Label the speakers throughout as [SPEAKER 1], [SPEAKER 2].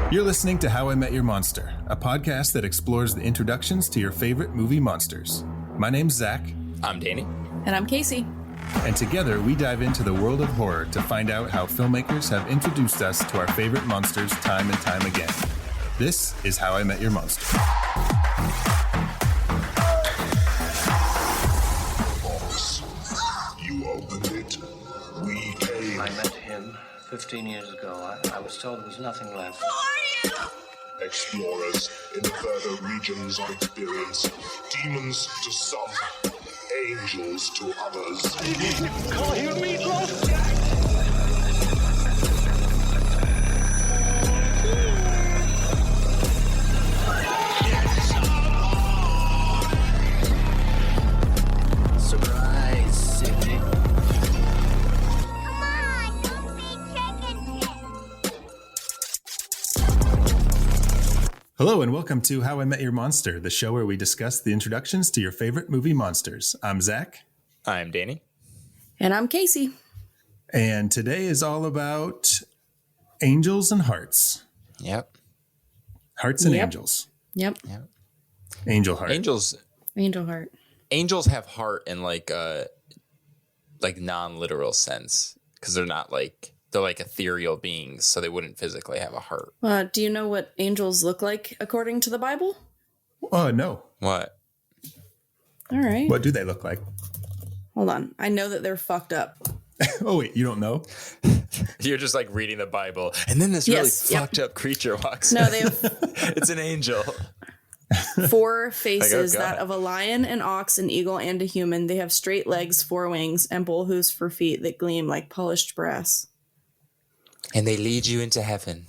[SPEAKER 1] You're listening to How I Met Your Monster, a podcast that explores the introductions to your favorite movie monsters. My name's Zach.
[SPEAKER 2] I'm Danny.
[SPEAKER 3] And I'm Casey.
[SPEAKER 1] And together we dive into the world of horror to find out how filmmakers have introduced us to our favorite monsters time and time again. This is How I Met Your Monster.
[SPEAKER 4] Boss, you opened it. We came.
[SPEAKER 5] I met him 15 years ago. I was told there was nothing left.
[SPEAKER 4] Explorers in further regions of experience. Demons to some, angels to others.
[SPEAKER 5] Call you Meatloaf! Surprise, Sydney.
[SPEAKER 6] Come on, don't be chicken shit.
[SPEAKER 1] Hello and welcome to How I Met Your Monster, the show where we discuss the introductions to your favorite movie monsters. I'm Zach.
[SPEAKER 2] I'm Danny.
[SPEAKER 3] And I'm Casey.
[SPEAKER 1] And today is all about angels and hearts.
[SPEAKER 2] Yep.
[SPEAKER 1] Hearts and
[SPEAKER 3] Yep.
[SPEAKER 1] angels.
[SPEAKER 3] Yep.
[SPEAKER 1] Angel heart.
[SPEAKER 3] Angel heart.
[SPEAKER 2] Angels have heart in like non-literal sense because they're like ethereal beings, so they wouldn't physically have a heart.
[SPEAKER 3] Do you know what angels look like according to the Bible?
[SPEAKER 1] Oh, no.
[SPEAKER 2] What?
[SPEAKER 3] All right.
[SPEAKER 1] What do they look like?
[SPEAKER 3] Hold on. I know that they're fucked up.
[SPEAKER 1] Oh, wait, you don't know?
[SPEAKER 2] You're just like reading the Bible, and then this
[SPEAKER 3] Yes,
[SPEAKER 2] really
[SPEAKER 3] yep.
[SPEAKER 2] fucked up creature walks.
[SPEAKER 3] No, they have
[SPEAKER 2] It's an angel.
[SPEAKER 3] 4 faces,
[SPEAKER 2] Like, oh, God.
[SPEAKER 3] that of a lion, an ox, an eagle, and a human. They have straight legs, 4 wings, and bull hooves for feet that gleam like polished brass.
[SPEAKER 2] And they lead you into heaven.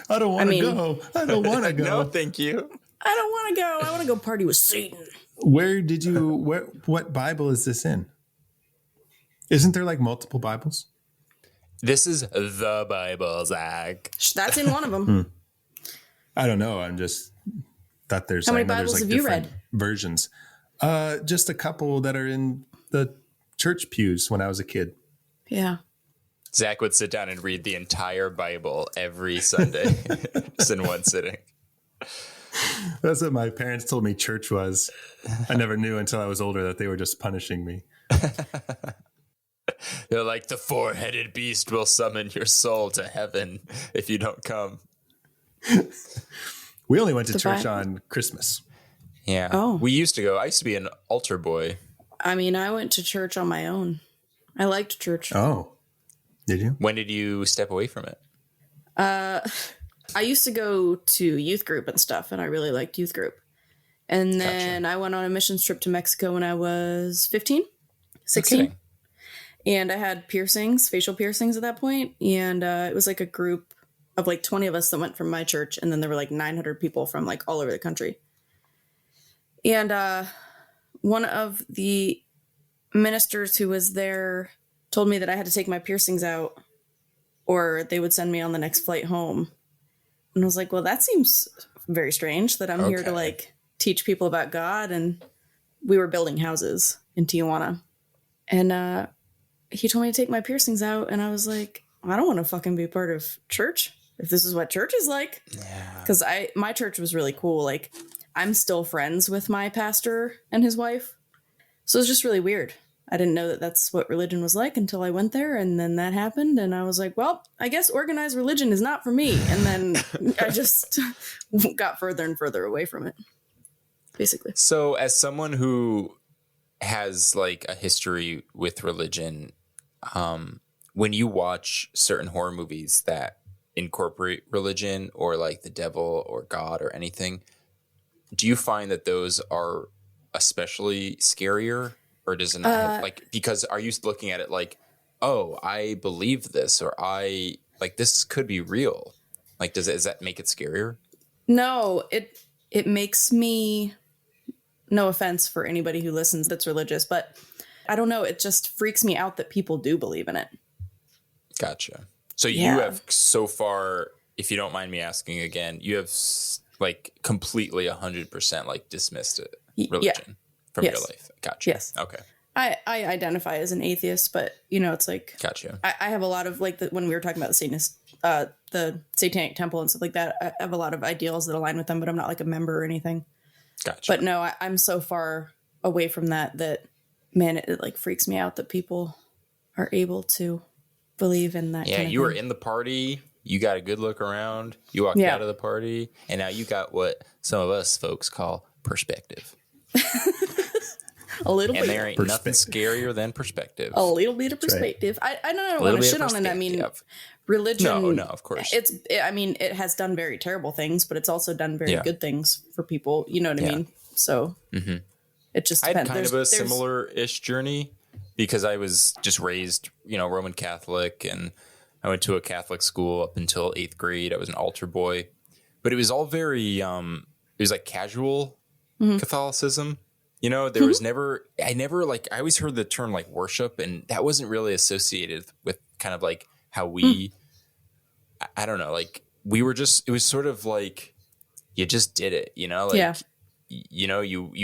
[SPEAKER 1] I don't want to
[SPEAKER 3] mean-
[SPEAKER 1] go. I don't want to go.
[SPEAKER 2] No, thank you.
[SPEAKER 3] I don't want to go. I want to go party with Satan.
[SPEAKER 1] What Bible is this in? Isn't there like multiple Bibles?
[SPEAKER 2] This is the Bible, Zach.
[SPEAKER 3] That's in one of them.
[SPEAKER 1] I don't know. I'm just thought there's
[SPEAKER 3] How many
[SPEAKER 1] I know there's,
[SPEAKER 3] Bibles
[SPEAKER 1] like,
[SPEAKER 3] have you
[SPEAKER 1] different
[SPEAKER 3] read?
[SPEAKER 1] versions. Just a couple that are in the church pews when I was a kid.
[SPEAKER 3] Yeah.
[SPEAKER 2] Zach would sit down and read the entire Bible every Sunday, just in one sitting.
[SPEAKER 1] That's what my parents told me church was. I never knew until I was older that they were just punishing me.
[SPEAKER 2] They're like, the 4-headed beast will summon your soul to heaven if you don't come.
[SPEAKER 1] We only went to
[SPEAKER 3] The
[SPEAKER 1] church
[SPEAKER 3] Bible?
[SPEAKER 1] on Christmas.
[SPEAKER 2] Yeah.
[SPEAKER 3] Oh.
[SPEAKER 2] We used to go. I used to be an altar boy.
[SPEAKER 3] I mean, I went to church on my own. I liked church.
[SPEAKER 1] Oh, did you?
[SPEAKER 2] When did you step away from it?
[SPEAKER 3] I used to go to youth group and stuff, and I really liked youth group. And then I went on a missions trip to Mexico when I was 15, 16.
[SPEAKER 2] kidding.
[SPEAKER 3] And I had piercings, facial piercings at that point. And it was like a group of like 20 of us that went from my church. And then there were like 900 people from like all over the country. And one of the ministers who was there told me that I had to take my piercings out or they would send me on the next flight home. And I was like, well, that seems very strange that I'm here to
[SPEAKER 2] Okay.
[SPEAKER 3] like teach people about God. And we were building houses in Tijuana. And he told me to take my piercings out. And I was like, I don't want to fucking be part of church if this is what church is like.
[SPEAKER 2] Yeah.
[SPEAKER 3] Because my church was really cool. Like, I'm still friends with my pastor and his wife. So it's just really weird. I didn't know that that's what religion was like until I went there, and then that happened, and I was like, well, I guess organized religion is not for me. And then I just got further and further away from it, basically.
[SPEAKER 2] So as someone who has like a history with religion, when you watch certain horror movies that incorporate religion or like the devil or God or anything, do you find that those are especially scarier? Or does it not have, like, because are you looking at it like, oh, I believe this, or I like this could be real? Like, does that make it scarier?
[SPEAKER 3] No, it makes me, no offense for anybody who listens that's religious, but I don't know. It just freaks me out that people do believe in it.
[SPEAKER 2] Gotcha. So
[SPEAKER 3] Yeah.
[SPEAKER 2] you have so far, if you don't mind me asking again, you have like completely 100% like dismissed it, religion from
[SPEAKER 3] Yes.
[SPEAKER 2] your life. Gotcha.
[SPEAKER 3] Yes.
[SPEAKER 2] Okay.
[SPEAKER 3] I identify as an atheist, but you know, it's like,
[SPEAKER 2] Gotcha.
[SPEAKER 3] I have a lot of like when we were talking about the Satanic Temple and stuff like that, I have a lot of ideals that align with them, but I'm not like a member or anything.
[SPEAKER 2] Gotcha.
[SPEAKER 3] But no, I'm so far away from that man, it like freaks me out that people are able to believe in that.
[SPEAKER 2] Yeah,
[SPEAKER 3] kind of
[SPEAKER 2] you were
[SPEAKER 3] thing.
[SPEAKER 2] in the party. You got a good look around. You walked out of the party, and now you got what some of us folks call perspective.
[SPEAKER 3] A little
[SPEAKER 2] And
[SPEAKER 3] bit.
[SPEAKER 2] there ain't nothing scarier than perspective.
[SPEAKER 3] A little bit of perspective. I don't want to shit on it. I mean, religion.
[SPEAKER 2] No, of course.
[SPEAKER 3] It has done very terrible things, but it's also done very good things for people. You know what I mean? So it just
[SPEAKER 2] I
[SPEAKER 3] depends.
[SPEAKER 2] had kind of a similar-ish journey because I was just raised, Roman Catholic, and I went to a Catholic school up until 8th grade. I was an altar boy, but it was all very, it was like casual Catholicism. There was I always heard the term like worship, and that wasn't really associated with kind of like how we, I don't know, like we were just, it was sort of like, you just did it, you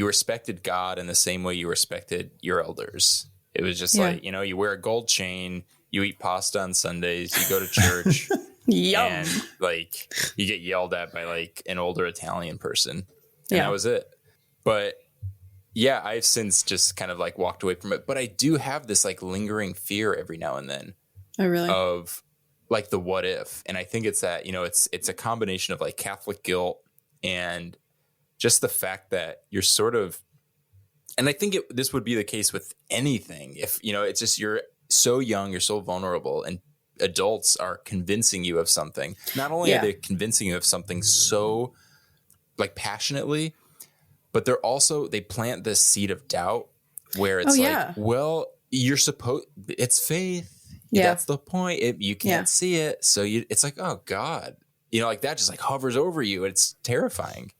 [SPEAKER 2] respected God in the same way you respected your elders. It was just like, you wear a gold chain, you eat pasta on Sundays, you go to church and like you get yelled at by like an older Italian person. And that was it. But yeah, I've since just kind of like walked away from it, but I do have this like lingering fear every now and then.
[SPEAKER 3] Oh, really?
[SPEAKER 2] Of like the what if. And I think it's that, it's a combination of like Catholic guilt and just the fact that you're sort of, and I think this would be the case with anything. If, it's just, you're so young, you're so vulnerable, and adults are convincing you of something. Not only are they convincing you of something so like passionately, but they plant this seed of doubt where it's well, it's faith. Yeah. That's the point. You can't see it. So it's like, oh God, like that just like hovers over you. It's terrifying.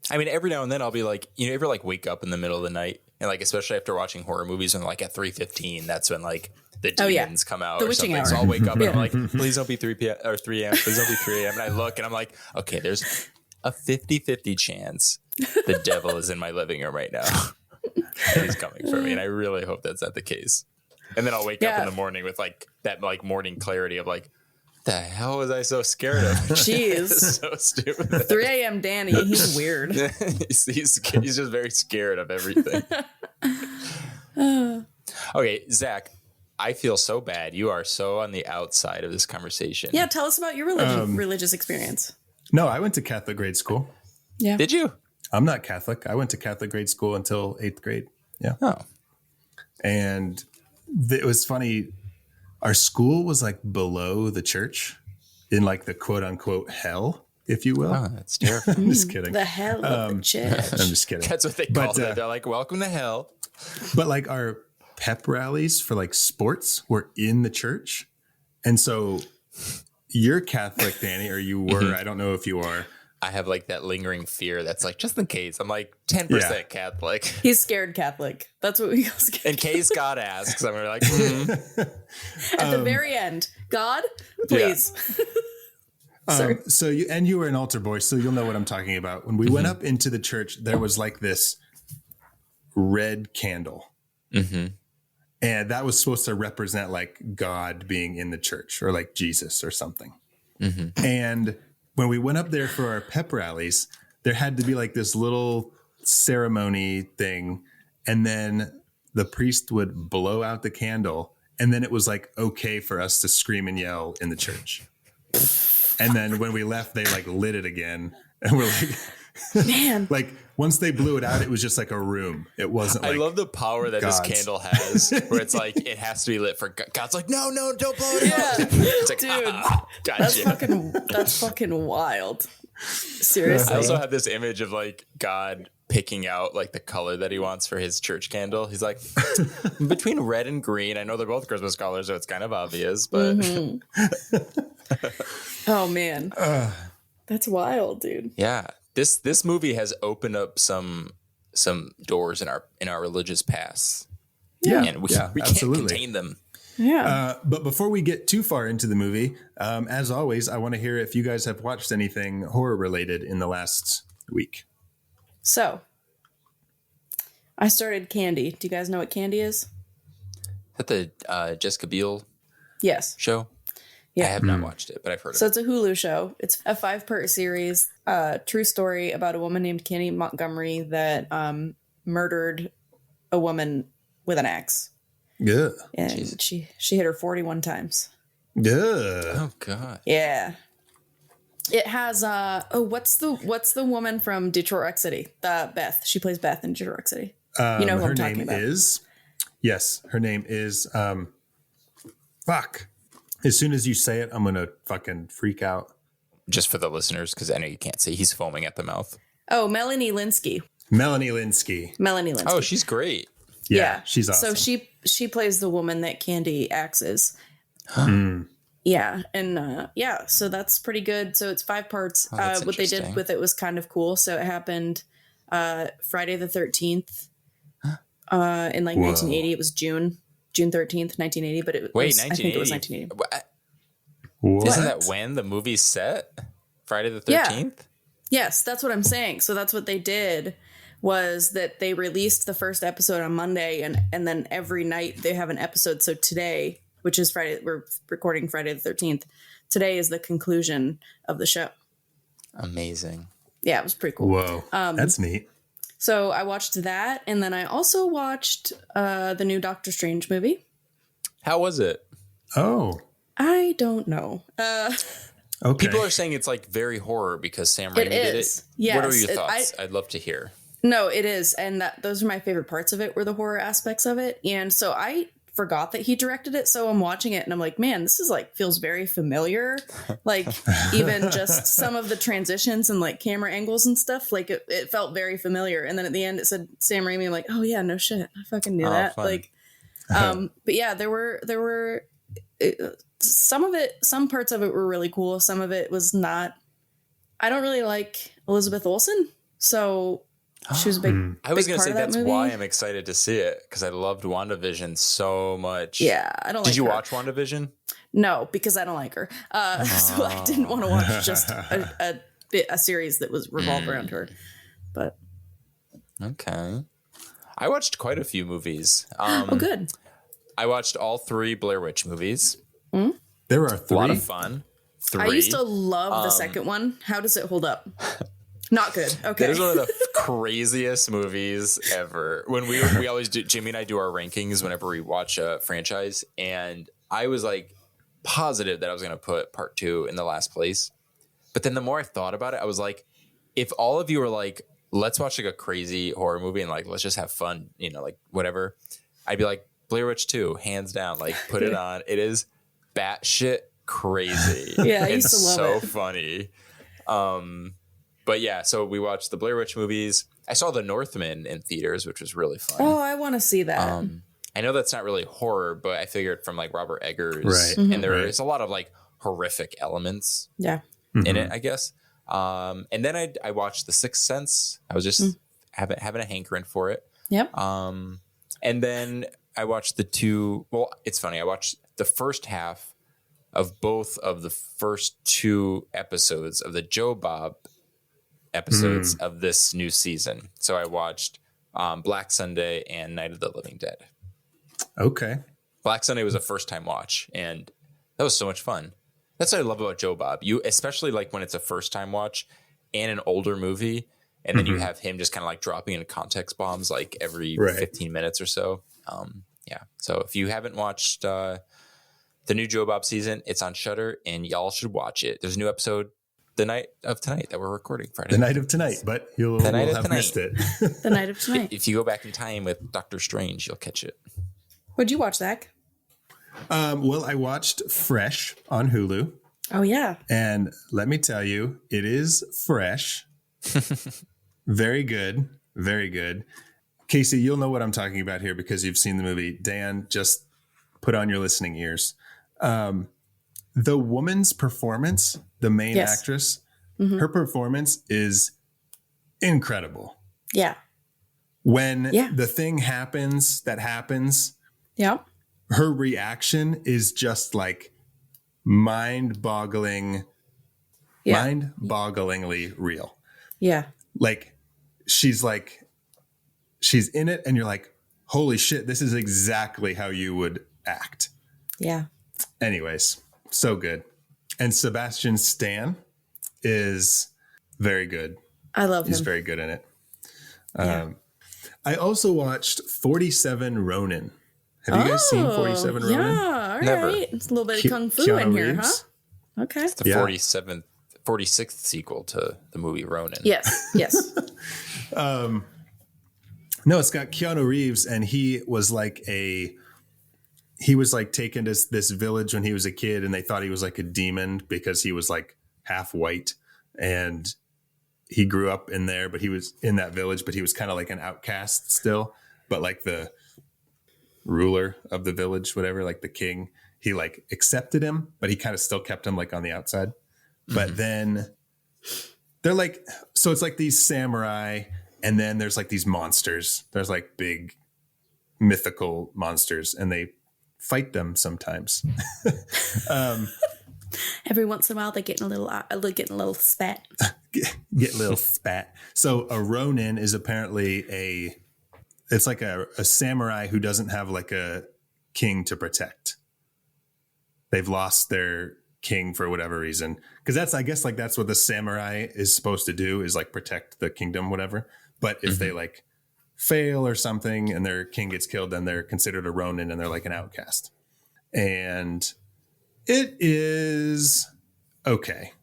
[SPEAKER 2] I mean, every now and then I'll be like, you ever like wake up in the middle of the night and like, especially after watching horror movies and like at 3:15, that's when like the demons come out or something. Hour. So I'll wake up and I'm like, please don't be 3 p.m. or 3 a.m. Please don't be 3 a.m. And I look and I'm like, okay, there's a 50-50 chance the devil is in my living room right now. And he's coming for me. And I really hope that's not the case. And then I'll wake up in the morning with like that like morning clarity of like, the hell was I so scared of?
[SPEAKER 3] Jeez.
[SPEAKER 2] So stupid.
[SPEAKER 3] 3 a.m. Danny, he's weird.
[SPEAKER 2] he's just very scared of everything. Okay, Zach, I feel so bad. You are so on the outside of this conversation.
[SPEAKER 3] Yeah, tell us about your religious experience.
[SPEAKER 1] No, I went to Catholic grade school.
[SPEAKER 3] Yeah.
[SPEAKER 2] Did you?
[SPEAKER 1] I'm not Catholic. I went to Catholic grade school until 8th grade. Yeah.
[SPEAKER 2] Oh.
[SPEAKER 1] And it was funny. Our school was like below the church in like the quote unquote hell, if you will.
[SPEAKER 2] Oh, that's terrifying.
[SPEAKER 1] I'm just kidding.
[SPEAKER 3] The hell of the church.
[SPEAKER 1] I'm just kidding.
[SPEAKER 2] That's what they call it. They're like, welcome to hell.
[SPEAKER 1] But like our pep rallies for like sports were in the church. And so you're Catholic, Danny, or you were, I don't know if you are.
[SPEAKER 2] I have like that lingering fear that's like, just in case, I'm like 10% Catholic.
[SPEAKER 3] He's scared Catholic. That's what we go scared.
[SPEAKER 2] In case God asks, I'm like,
[SPEAKER 3] At the very end, God, please.
[SPEAKER 1] Yeah. So you were an altar boy, so you'll know what I'm talking about. When we went up into the church, there was like this red candle. And that was supposed to represent like God being in the church or like Jesus or something. And when we went up there for our pep rallies, there had to be like this little ceremony thing. And then the priest would blow out the candle. And then it was like, okay for us to scream and yell in the church. And then when we left, they like lit it again. And we're like,
[SPEAKER 3] man,
[SPEAKER 1] like once they blew it out, it was just like a room. It wasn't like
[SPEAKER 2] I love the power that
[SPEAKER 1] God's.
[SPEAKER 2] this candle has, where it's like, it has to be lit for God. God's like, no, don't blow it out. It's like,
[SPEAKER 3] dude,
[SPEAKER 2] gotcha.
[SPEAKER 3] that's fucking wild. Seriously.
[SPEAKER 2] I also have this image of like God picking out like the color that he wants for his church candle. He's like, between red and green. I know they're both Christmas colors, so it's kind of obvious, but
[SPEAKER 3] oh man, that's wild, dude.
[SPEAKER 2] Yeah, this movie has opened up some doors in our religious past.
[SPEAKER 1] Yeah,
[SPEAKER 2] and we
[SPEAKER 1] absolutely.
[SPEAKER 2] can't contain them.
[SPEAKER 3] Yeah.
[SPEAKER 1] But before we get too far into the movie, as always, I want to hear if you guys have watched anything horror related in the last week.
[SPEAKER 3] So I started Candy. Do you guys know what Candy is?
[SPEAKER 2] that the Jessica Biel
[SPEAKER 3] Yes.
[SPEAKER 2] show?
[SPEAKER 3] Yeah.
[SPEAKER 2] I have not watched it, but I've heard
[SPEAKER 3] So
[SPEAKER 2] of it.
[SPEAKER 3] it's a Hulu show. It's a 5-part series, true story about a woman named Candy Montgomery that murdered a woman with an axe.
[SPEAKER 1] Yeah.
[SPEAKER 3] And
[SPEAKER 2] Jeez.
[SPEAKER 3] she hit her 41 times.
[SPEAKER 1] Yeah.
[SPEAKER 2] Oh God.
[SPEAKER 3] Yeah. It has what's the woman from Detroit Rock City? Beth. She plays Beth in Detroit Rock City. You know who
[SPEAKER 1] her
[SPEAKER 3] I'm talking
[SPEAKER 1] name
[SPEAKER 3] about.
[SPEAKER 1] Yes, her name is fuck. As soon as you say it, I'm gonna fucking freak out.
[SPEAKER 2] Just for the listeners, because I know you can't see, he's foaming at the mouth.
[SPEAKER 3] Oh, Melanie Linsky.
[SPEAKER 1] Melanie Linsky.
[SPEAKER 2] Oh, she's great.
[SPEAKER 1] Yeah, she's awesome.
[SPEAKER 3] So she plays the woman that Candy axes. Yeah, and so that's pretty good. So it's 5 parts.
[SPEAKER 2] That's
[SPEAKER 3] what they did
[SPEAKER 2] interesting.
[SPEAKER 3] with it was kind of cool. So it happened Friday the 13th in like 1980. It was June 13th, 1980. But it
[SPEAKER 2] Wait,
[SPEAKER 3] was, I think it was 1980.
[SPEAKER 1] What?
[SPEAKER 2] Isn't that when the movie's set? Friday the 13th?
[SPEAKER 3] Yeah. Yes, that's what I'm saying. So that's what they did, was that they released the first episode on Monday, and then every night they have an episode. So today, which is Friday, we're recording Friday the 13th. Today is the conclusion of the show.
[SPEAKER 2] Amazing.
[SPEAKER 3] Yeah, it was pretty cool.
[SPEAKER 1] Whoa, that's neat.
[SPEAKER 3] So I watched that, and then I also watched the new Doctor Strange movie.
[SPEAKER 2] How was it?
[SPEAKER 1] Oh,
[SPEAKER 3] I don't know.
[SPEAKER 1] okay.
[SPEAKER 2] People are saying it's like very horror because Sam Raimi did
[SPEAKER 3] is.
[SPEAKER 2] it.
[SPEAKER 3] Yes,
[SPEAKER 2] What are your thoughts? I'd love to hear.
[SPEAKER 3] No, it is. And those are my favorite parts of it, were the horror aspects of it. And so I forgot that he directed it. So I'm watching it and I'm like, man, this is like, feels very familiar. Like even just some of the transitions and like camera angles and stuff, like it felt very familiar. And then at the end it said Sam Raimi. I'm like, oh yeah, no shit. I fucking knew that.
[SPEAKER 2] Fun.
[SPEAKER 3] Like, but yeah, there were some parts of it were really cool. Some of it was not. I don't really like Elizabeth Olsen. So she was a big.
[SPEAKER 2] I was going to say
[SPEAKER 3] that
[SPEAKER 2] that's
[SPEAKER 3] movie.
[SPEAKER 2] why I'm excited to see it, because I loved WandaVision so much.
[SPEAKER 3] Yeah, I don't.
[SPEAKER 2] Did
[SPEAKER 3] like
[SPEAKER 2] you
[SPEAKER 3] her.
[SPEAKER 2] watch WandaVision?
[SPEAKER 3] No, because I don't like her. So I didn't want to watch just a series that was revolved around her. But
[SPEAKER 2] Okay. I watched quite a few movies.
[SPEAKER 3] oh, good.
[SPEAKER 2] I watched all 3 Blair Witch movies.
[SPEAKER 1] There are 3.
[SPEAKER 2] A lot of fun. 3.
[SPEAKER 3] I used to love the second one. How does it hold up? Not good. Okay.
[SPEAKER 2] That is one of the craziest movies ever. When we always do, Jimmy and I do our rankings whenever we watch a franchise, and I was like positive that I was going to put part 2 in the last place. But then the more I thought about it, I was like, if all of you were like, let's watch like a crazy horror movie and like let's just have fun, like whatever, I'd be like, Blair Witch 2, hands down, like put it on. It is batshit crazy.
[SPEAKER 3] Yeah, I
[SPEAKER 2] it's
[SPEAKER 3] used to love
[SPEAKER 2] so
[SPEAKER 3] it.
[SPEAKER 2] funny. But yeah, so we watched the Blair Witch movies. I saw The Northman in theaters, which was really fun.
[SPEAKER 3] Oh, I want to see that.
[SPEAKER 2] I know that's not really horror, but I figured from like Robert Eggers,
[SPEAKER 1] Right.
[SPEAKER 2] and there is a lot of like horrific elements
[SPEAKER 3] Yeah.
[SPEAKER 2] in it, I guess. And then I watched The Sixth Sense. I was just having a hankering for it.
[SPEAKER 3] Yep.
[SPEAKER 2] And then I watched the 2. Well, it's funny. I watched the first half of both of the first 2 episodes of the Joe Bob episodes of this new season. So I watched Black Sunday and Night of the Living Dead.
[SPEAKER 1] Okay.
[SPEAKER 2] Black Sunday was a first time watch, and that was so much fun. That's what I love about Joe Bob. You, especially like when it's a first time watch and an older movie, and then you have him just kind of like dropping in context bombs like every 15 minutes or so. Yeah. So if you haven't watched the new Joe Bob season, it's on Shudder, and y'all should watch it. There's a new episode the night of tonight that we're recording Friday.
[SPEAKER 1] The night of tonight, but you'll have missed it.
[SPEAKER 3] The night of tonight.
[SPEAKER 2] If you go back in time with Doctor Strange, you'll catch it.
[SPEAKER 3] What'd you watch, Zach?
[SPEAKER 1] Well, I watched Fresh on Hulu,
[SPEAKER 3] Oh, yeah.
[SPEAKER 1] and let me tell you, it is fresh. Very good. Very good. Casey, you'll know what I'm talking about here because you've seen the movie. Dan, just put on your listening ears. The woman's performance, the main actress, her performance is incredible.
[SPEAKER 3] Yeah.
[SPEAKER 1] When the thing happens that happens,
[SPEAKER 3] Yep.
[SPEAKER 1] her reaction is just like mind-bogglingly real.
[SPEAKER 3] Yeah.
[SPEAKER 1] Like she's in it and you're like, holy shit, this is exactly how you would act.
[SPEAKER 3] Yeah.
[SPEAKER 1] Anyways, so good. And Sebastian Stan is very good.
[SPEAKER 3] I love him.
[SPEAKER 1] He's very good in it.
[SPEAKER 3] Yeah.
[SPEAKER 1] I also watched 47 Ronin. Have you guys seen 47 Ronin?
[SPEAKER 3] Yeah, all
[SPEAKER 2] Never.
[SPEAKER 3] right. It's a little bit of kung fu
[SPEAKER 1] Keanu
[SPEAKER 3] in here,
[SPEAKER 1] Reeves?
[SPEAKER 3] huh? Okay.
[SPEAKER 2] It's the 46th sequel to the movie Ronin.
[SPEAKER 3] Yes.
[SPEAKER 1] No, it's got Keanu Reeves, and he was like taken to this village when he was a kid, and they thought he was like a demon because he was like half white, and he grew up in there, but he was in that village, but he was kind of like an outcast still, but like the ruler of the village, whatever, like the king, he like accepted him, but he kind of still kept him like on the outside. But then they're like, so it's like these samurai, and then there's like these monsters. There's like big mythical monsters, and they fight them sometimes.
[SPEAKER 3] Every once in a while, they're getting a little spat.
[SPEAKER 1] Get a little spat. So a Ronin is apparently it's like a samurai who doesn't have like a king to protect. They've lost their king for whatever reason. Because I guess that's what the samurai is supposed to do, is like protect the kingdom, whatever. But if they like fail or something and their king gets killed, then they're considered a Ronin and they're like an outcast. And it is okay.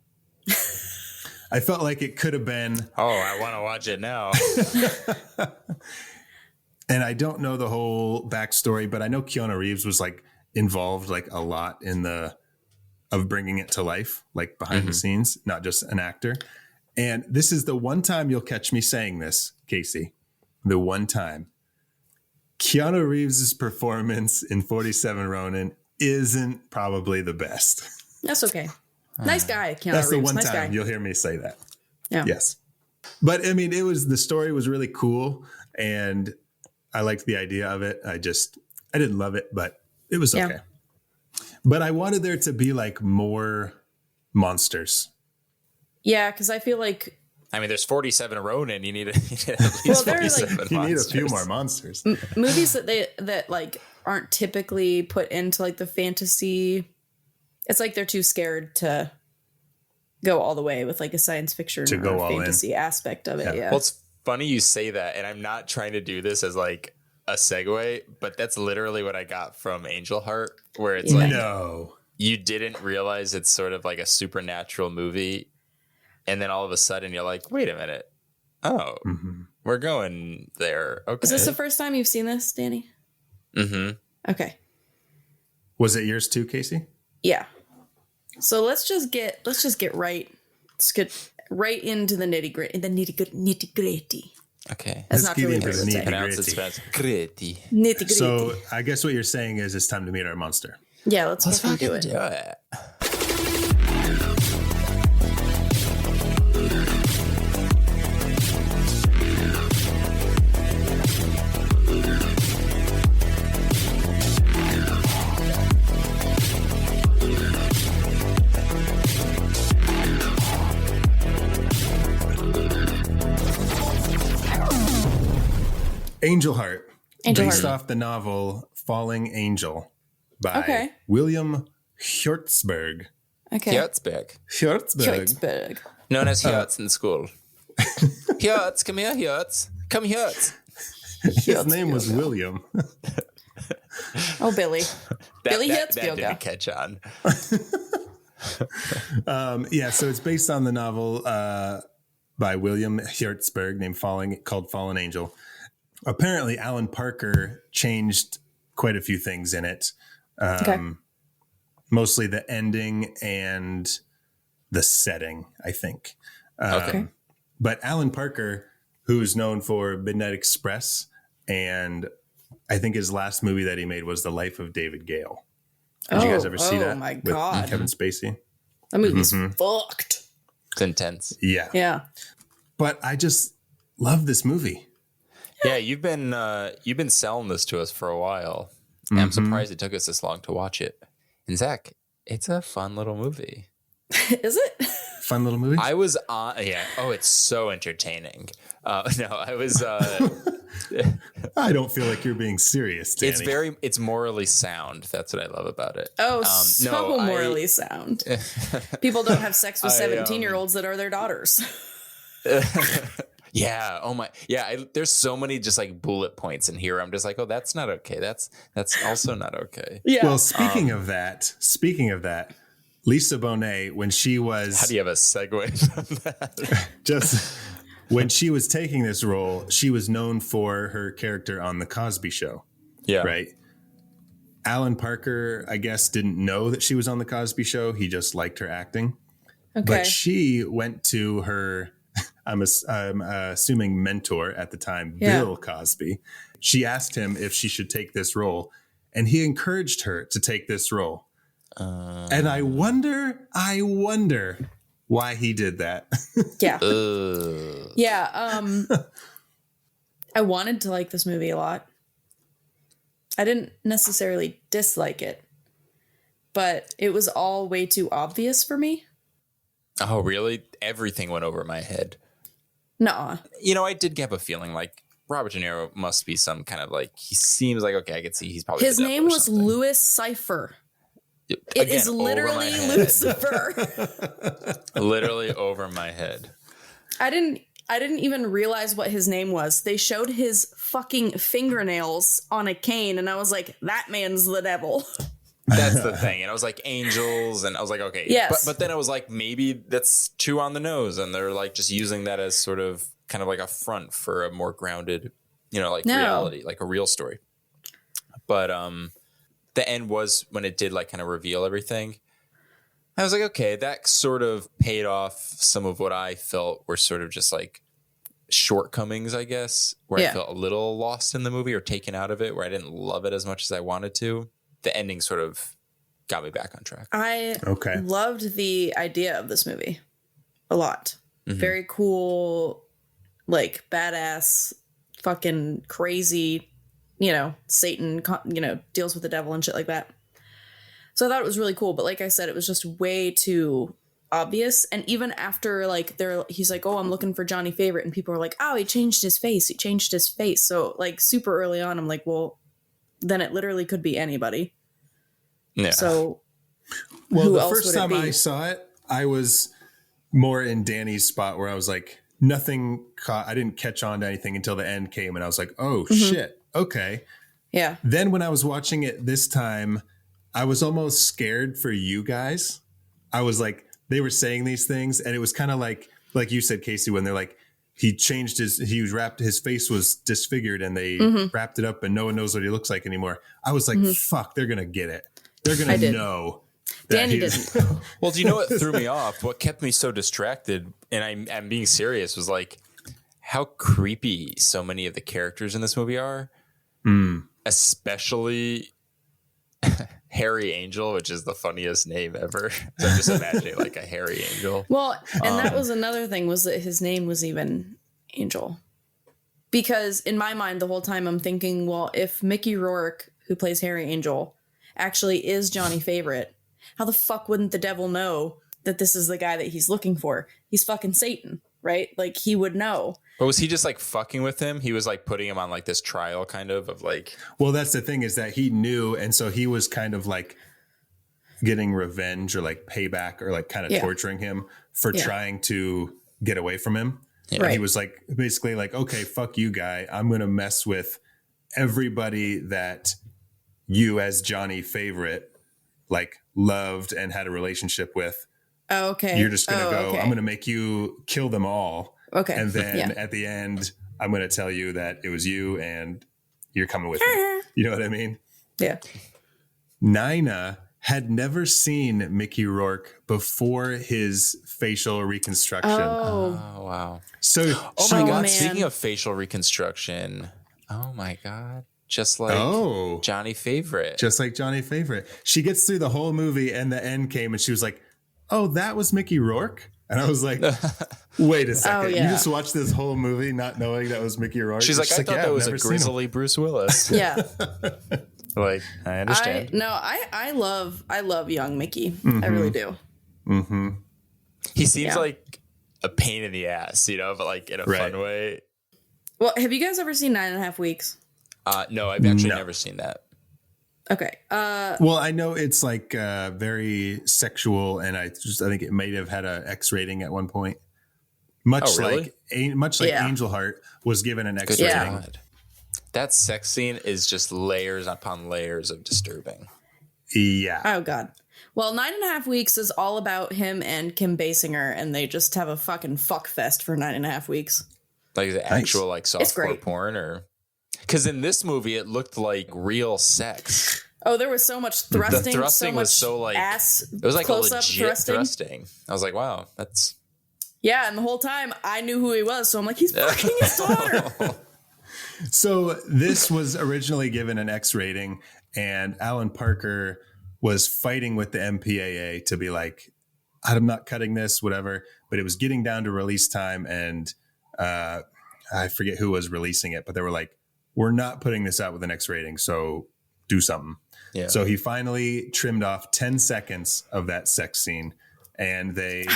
[SPEAKER 1] I felt like it could have been.
[SPEAKER 2] Oh, I want to watch it now.
[SPEAKER 1] And I don't know the whole backstory, but I know Keanu Reeves was like involved like a lot in of bringing it to life, like behind the scenes, not just an actor. And this is the one time you'll catch me saying this, Casey. The one time. Keanu Reeves' performance in 47 Ronin isn't probably the best.
[SPEAKER 3] That's okay. Nice guy, Keanu
[SPEAKER 1] That's
[SPEAKER 3] Reeves.
[SPEAKER 1] the one
[SPEAKER 3] nice
[SPEAKER 1] time
[SPEAKER 3] guy.
[SPEAKER 1] you'll hear me say that.
[SPEAKER 3] Yeah.
[SPEAKER 1] Yes. But I mean, the story was really cool, and I liked the idea of it. I didn't love it, but it was okay.
[SPEAKER 3] Yeah.
[SPEAKER 1] But I wanted there to be like more monsters.
[SPEAKER 3] Yeah, because I feel like
[SPEAKER 2] I mean, there's 47 Ronin. You need at least
[SPEAKER 3] there are, like,
[SPEAKER 2] 47 monsters.
[SPEAKER 1] You need a few more monsters.
[SPEAKER 3] movies that like aren't typically put into like the fantasy. It's like they're too scared to go all the way with like a science fiction
[SPEAKER 1] To go
[SPEAKER 3] or
[SPEAKER 1] all in.
[SPEAKER 3] fantasy aspect of it. Yeah.
[SPEAKER 2] Well, it's funny you say that, and I'm not trying to do this as like a segue, but that's literally what I got from Angel Heart, where it's like
[SPEAKER 1] No.
[SPEAKER 2] you didn't realize it's sort of like a supernatural movie, and then all of a sudden you're like, wait a minute, we're going there. Okay,
[SPEAKER 3] Is this the first time you've seen this, Danny?
[SPEAKER 2] Mm-hmm.
[SPEAKER 3] Okay.
[SPEAKER 1] Was it yours too, Casey?
[SPEAKER 3] Yeah. So let's just get right. Let's get right into the nitty gritty.
[SPEAKER 2] Okay.
[SPEAKER 3] That's
[SPEAKER 1] Let's
[SPEAKER 3] not
[SPEAKER 1] get
[SPEAKER 3] really
[SPEAKER 1] into
[SPEAKER 3] what
[SPEAKER 1] the
[SPEAKER 3] it's
[SPEAKER 1] nitty
[SPEAKER 3] saying.
[SPEAKER 2] Pronounce it
[SPEAKER 1] gritty.
[SPEAKER 2] fast. Gritty.
[SPEAKER 3] Nitty gritty.
[SPEAKER 1] So I guess what you're saying is it's time to meet our monster.
[SPEAKER 3] Yeah, let's fucking do it.
[SPEAKER 2] Do it.
[SPEAKER 1] Angel Heart. Based
[SPEAKER 3] Heart.
[SPEAKER 1] off the novel Falling Angel by
[SPEAKER 3] Okay.
[SPEAKER 1] William Hjortsberg.
[SPEAKER 3] Okay.
[SPEAKER 2] Hjortsberg.
[SPEAKER 3] Hjortsberg.
[SPEAKER 2] Known as Hjorts in school. Hjorts, come here, Hjorts. Come Hjorts.
[SPEAKER 1] His name was William.
[SPEAKER 3] Oh, Billy. Billy
[SPEAKER 2] that
[SPEAKER 3] Hjortsberg.
[SPEAKER 2] didn't catch on.
[SPEAKER 1] Yeah, so it's based on the novel by William Hjortsberg called Fallen Angel. Apparently, Alan Parker changed quite a few things in it.
[SPEAKER 3] Okay.
[SPEAKER 1] Mostly the ending and the setting, I think.
[SPEAKER 2] Okay.
[SPEAKER 1] But Alan Parker, who's known for Midnight Express, and I think his last movie that he made was The Life of David Gale. Did you guys ever see that?
[SPEAKER 3] Oh my
[SPEAKER 1] with
[SPEAKER 3] God.
[SPEAKER 1] Kevin Spacey.
[SPEAKER 3] That movie's fucked.
[SPEAKER 2] It's intense.
[SPEAKER 1] Yeah.
[SPEAKER 3] Yeah.
[SPEAKER 1] But I just love this movie.
[SPEAKER 2] Yeah, you've been selling this to us for a while. And I'm surprised it took us this long to watch it. And Zach, it's a fun little movie.
[SPEAKER 3] Is it?
[SPEAKER 1] Fun little movie.
[SPEAKER 2] I was on, yeah. Oh, it's so entertaining. No, I was
[SPEAKER 1] I don't feel like you're being serious, Danny.
[SPEAKER 2] It's morally sound. That's what I love about it.
[SPEAKER 3] Oh, morally sound. People don't have sex with 17-year-olds that are their daughters.
[SPEAKER 2] Yeah. Oh my. Yeah. There's so many just like bullet points in here. I'm just like, oh, that's not okay. That's also not okay.
[SPEAKER 3] Yeah.
[SPEAKER 1] Well, speaking of that, Lisa Bonet, when she was,
[SPEAKER 2] how do you have a segue from that?
[SPEAKER 1] Just when she was taking this role, she was known for her character on The Cosby Show.
[SPEAKER 2] Yeah.
[SPEAKER 1] Right. Alan Parker, I guess, didn't know that she was on The Cosby Show. He just liked her acting.
[SPEAKER 3] Okay.
[SPEAKER 1] But she went to her, I'm assuming mentor at the time, Bill Cosby. She asked him if she should take this role, and he encouraged her to take this role. And I wonder why he did that.
[SPEAKER 3] Yeah. Yeah. I wanted to like this movie a lot. I didn't necessarily dislike it, but it was all way too obvious for me.
[SPEAKER 2] Oh, really? Everything went over my head.
[SPEAKER 3] Nuh-uh.
[SPEAKER 2] You know, I did have a feeling like Robert De Niro must be some kind of like, he seems like, okay, I could see he's probably
[SPEAKER 3] his name was something. Louis Cypher. It is literally Lucifer.
[SPEAKER 2] Literally over my head.
[SPEAKER 3] I didn't even realize what his name was. They showed his fucking fingernails on a cane, and I was like, that man's the devil.
[SPEAKER 2] That's the thing. And I was like, angels, and I was like, okay.
[SPEAKER 3] Yes.
[SPEAKER 2] But then I was like, maybe that's too on the nose, and they're like just using that as sort of kind of like a front for a more grounded, you know, like reality, like a real story. But the end was when it did like kind of reveal everything. I was like, okay, that sort of paid off some of what I felt were sort of just like shortcomings, I guess, where I felt a little lost in the movie or taken out of it, where I didn't love it as much as I wanted to. The ending sort of got me back on track.
[SPEAKER 3] I loved the idea of this movie a lot. Mm-hmm. Very cool, like badass, fucking crazy, you know, Satan, you know, deals with the devil and shit like that. So I thought it was really cool. But like I said, it was just way too obvious. And even after like he's like, oh, I'm looking for Johnny Favorite. And people are like, oh, he changed his face. So like super early on, I'm like, well, then it literally could be anybody.
[SPEAKER 2] Yeah.
[SPEAKER 3] So
[SPEAKER 1] well, the first time I saw it, I was more in Danny's spot where I was like, I didn't catch on to anything until the end came. And I was like, oh shit. Okay.
[SPEAKER 3] Yeah.
[SPEAKER 1] Then when I was watching it this time, I was almost scared for you guys. I was like, they were saying these things, and it was kind of like you said, Casey, when they're like, his face was disfigured and they wrapped it up and no one knows what he looks like anymore. I was like, fuck, they're going to get it. They're going to know.
[SPEAKER 3] Danny didn't.
[SPEAKER 2] Well, do you know what threw me off? What kept me so distracted, and I'm being serious, was like how creepy so many of the characters in this movie are. Especially Harry Angel, which is the funniest name ever. So I'm just imagining like a Harry Angel.
[SPEAKER 3] Well, and that was another thing, was that his name was even Angel. Because in my mind, the whole time I'm thinking, well, if Mickey Rourke, who plays Harry Angel, actually is Johnny Favorite, how the fuck wouldn't the devil know that this is the guy that he's looking for? He's fucking Satan, right? Like, he would know.
[SPEAKER 2] But was he just like fucking with him? He was like putting him on like this trial kind of like.
[SPEAKER 1] Well, that's the thing, is that he knew. And so he was kind of like getting revenge or like payback or like kind of torturing him for trying to get away from him. Yeah. Right. He was like, basically like, okay, fuck you, guy. I'm going to mess with everybody that you as Johnny Favorite like loved and had a relationship with.
[SPEAKER 3] Oh, okay.
[SPEAKER 1] You're just going to go, I'm going to make you kill them all.
[SPEAKER 3] Okay.
[SPEAKER 1] And then at the end, I'm going to tell you that it was you and you're coming with me. You know what I mean?
[SPEAKER 3] Yeah.
[SPEAKER 1] Nina had never seen Mickey Rourke before his facial reconstruction.
[SPEAKER 3] Oh
[SPEAKER 2] wow.
[SPEAKER 1] So,
[SPEAKER 2] my God. Man. Speaking of facial reconstruction, oh my God. Just like Johnny Favorite.
[SPEAKER 1] Just like Johnny Favorite. She gets through the whole movie and the end came and she was like, oh, that was Mickey Rourke? And I was like, wait a second. You just watched this whole movie not knowing that was Mickey Rourke?
[SPEAKER 2] She's like, I thought that was a grizzly Bruce Willis.
[SPEAKER 3] Yeah.
[SPEAKER 2] Like, I understand.
[SPEAKER 3] I love young Mickey. I really do.
[SPEAKER 1] Mm-hmm.
[SPEAKER 2] He seems like a pain in the ass, you know, but like in a fun way.
[SPEAKER 3] Well, have you guys ever seen 9.5 Weeks?
[SPEAKER 2] No, I've actually never seen that.
[SPEAKER 3] Okay.
[SPEAKER 1] Well, I know it's like very sexual, and I think it might have had an X rating at one point. Much like Angel Heart was given an X rating.
[SPEAKER 2] God. That sex scene is just layers upon layers of disturbing.
[SPEAKER 1] Yeah.
[SPEAKER 3] Oh God. Well, 9.5 Weeks is all about him and Kim Basinger, and they just have a fucking fuck fest for 9.5 weeks.
[SPEAKER 2] Like the actual like softcore porn, or because in this movie it looked like real sex.
[SPEAKER 3] Oh, there was so much thrusting.
[SPEAKER 2] The thrusting was so like
[SPEAKER 3] ass.
[SPEAKER 2] It was like a legit
[SPEAKER 3] thrusting.
[SPEAKER 2] I was like, wow, that's.
[SPEAKER 3] Yeah, and the whole time I knew who he was, so I'm like, he's fucking his daughter.
[SPEAKER 1] So this was originally given an X rating, and Alan Parker was fighting with the MPAA to be like, I'm not cutting this, whatever. But it was getting down to release time, and I forget who was releasing it, but they were like, we're not putting this out with an X rating, so do something. Yeah. So he finally trimmed off 10 seconds of that sex scene, and they...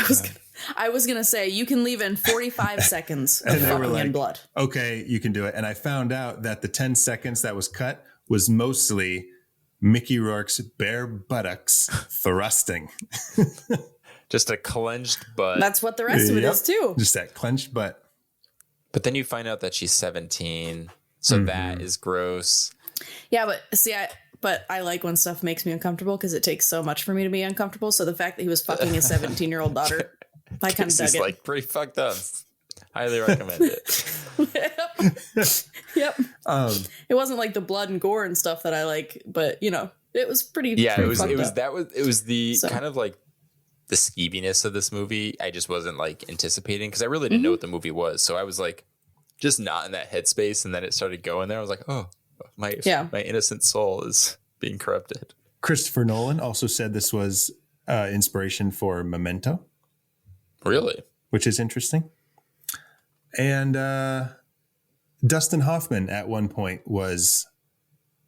[SPEAKER 3] I was gonna say you can leave in 45 seconds of fucking in blood.
[SPEAKER 1] Okay, you can do it. And I found out that the 10 seconds that was cut was mostly Mickey Rourke's bare buttocks thrusting.
[SPEAKER 2] Just a clenched butt.
[SPEAKER 3] That's what the rest of it is too.
[SPEAKER 1] Just that clenched butt.
[SPEAKER 2] But then you find out that she's 17, so that is gross.
[SPEAKER 3] Yeah, but see, I like when stuff makes me uncomfortable because it takes so much for me to be uncomfortable. So the fact that he was fucking his 17-year-old daughter, I kind of dug it.
[SPEAKER 2] Like pretty fucked up. Highly recommend it.
[SPEAKER 3] Yep. It wasn't like the blood and gore and stuff that I like, but it was pretty.
[SPEAKER 2] Yeah,
[SPEAKER 3] pretty
[SPEAKER 2] it was the kind of like the skeeviness of this movie. I just wasn't like anticipating because I really didn't know what the movie was. So I was like just not in that headspace, and then it started going there. I was like, oh. My innocent soul is being corrupted.
[SPEAKER 1] Christopher Nolan also said this was inspiration for Memento.
[SPEAKER 2] Really?
[SPEAKER 1] Which is interesting. And Dustin Hoffman at one point was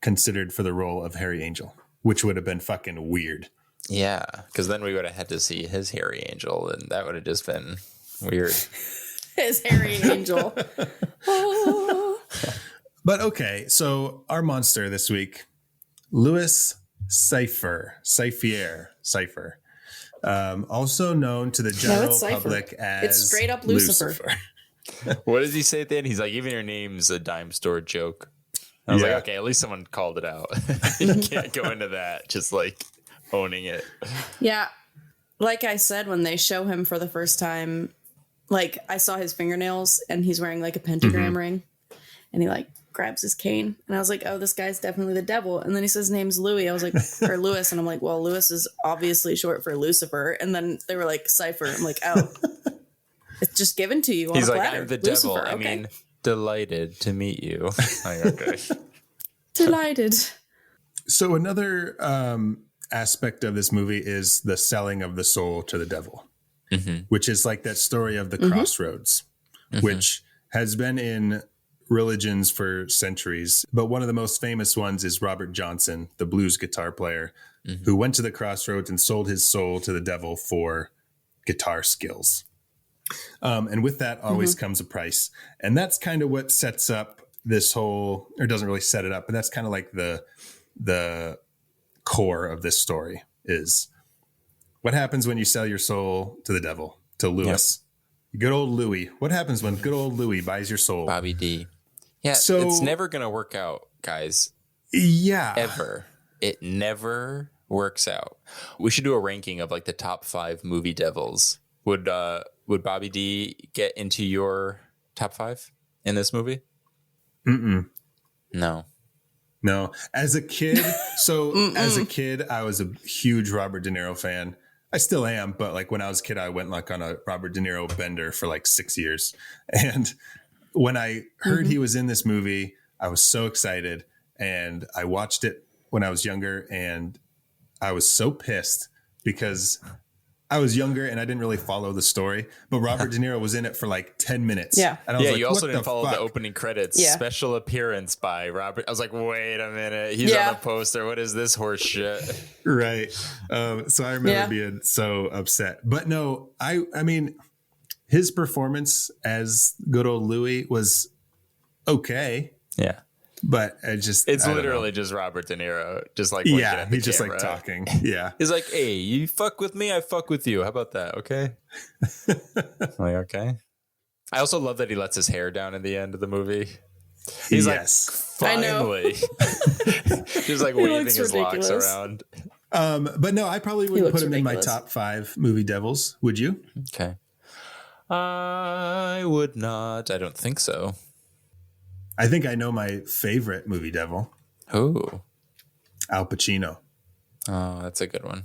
[SPEAKER 1] considered for the role of Harry Angel, which would have been fucking weird.
[SPEAKER 2] Yeah, because then we would have had to see his Harry Angel, and that would have just been weird.
[SPEAKER 3] His Harry Angel. Oh.
[SPEAKER 1] But okay, so our monster this week, Louis Cyphre, also known to the general public as
[SPEAKER 3] it's straight up Lucifer.
[SPEAKER 2] What does he say at the end? He's like, even your name's a dime store joke. I was like, okay, at least someone called it out. You can't go into that, just like owning it.
[SPEAKER 3] Yeah, like I said, when they show him for the first time, like I saw his fingernails and he's wearing like a pentagram ring, and he like grabs his cane, and I was like, oh, this guy's definitely the devil. And then he says his name's Louis. I was like, or Louis, and I'm like, well, Louis is obviously short for Lucifer. And then they were like, Cypher. I'm like, oh, it's just given to you on
[SPEAKER 2] He's
[SPEAKER 3] a
[SPEAKER 2] like,
[SPEAKER 3] platter.
[SPEAKER 2] I'm the
[SPEAKER 3] Lucifer,
[SPEAKER 2] devil. Okay. I mean, delighted to meet you. Like, okay.
[SPEAKER 3] Delighted.
[SPEAKER 1] So another aspect of this movie is the selling of the soul to the devil, which is like that story of the crossroads, which has been in religions for centuries. But one of the most famous ones is Robert Johnson, the blues guitar player, who went to the crossroads and sold his soul to the devil for guitar skills. And with that always comes a price. And that's kind of what sets up this whole, or doesn't really set it up, but that's kind of like the core of this story is what happens when you sell your soul to the devil, to Louis. Yep. Good old Louis. What happens when good old Louis buys your soul?
[SPEAKER 2] Bobby D. Yeah, so it's never going to work out, guys.
[SPEAKER 1] Yeah.
[SPEAKER 2] Ever. It never works out. We should do a ranking of like the top 5 movie devils. Would Bobby D get into your top 5 in this movie? No. As a kid, as a kid, I was a huge Robert De Niro fan. I still am, but like when I was a kid, I went like on a Robert De Niro bender for like 6 years. And when I heard he was in this movie, I was so excited, and I watched it when I was younger, and I was so pissed because I was younger and I didn't really follow the story, but Robert De Niro was in it for like 10 minutes.
[SPEAKER 3] Yeah.
[SPEAKER 1] And I was like,
[SPEAKER 2] you also didn't follow the opening credits. Yeah. Special appearance by Robert. I was like, wait a minute. He's on the poster. What is this horse shit?
[SPEAKER 1] Right. So I remember being so upset. But no, I mean, his performance as good old Louis was okay.
[SPEAKER 2] Yeah.
[SPEAKER 1] But
[SPEAKER 2] it's literally just Robert De Niro, just like
[SPEAKER 1] yeah, he's just like talking. Yeah,
[SPEAKER 2] he's like, "Hey, you fuck with me, I fuck with you. How about that? Okay." I'm like, okay. I also love that he lets his hair down in the end of the movie. He's like, finally, just like waving his locks around.
[SPEAKER 1] But no, I probably wouldn't put him in my top 5 movie devils. Would you?
[SPEAKER 2] Okay, I would not. I don't think so.
[SPEAKER 1] I think I know my favorite movie devil.
[SPEAKER 2] Who?
[SPEAKER 1] Al Pacino.
[SPEAKER 2] Oh, that's a good one.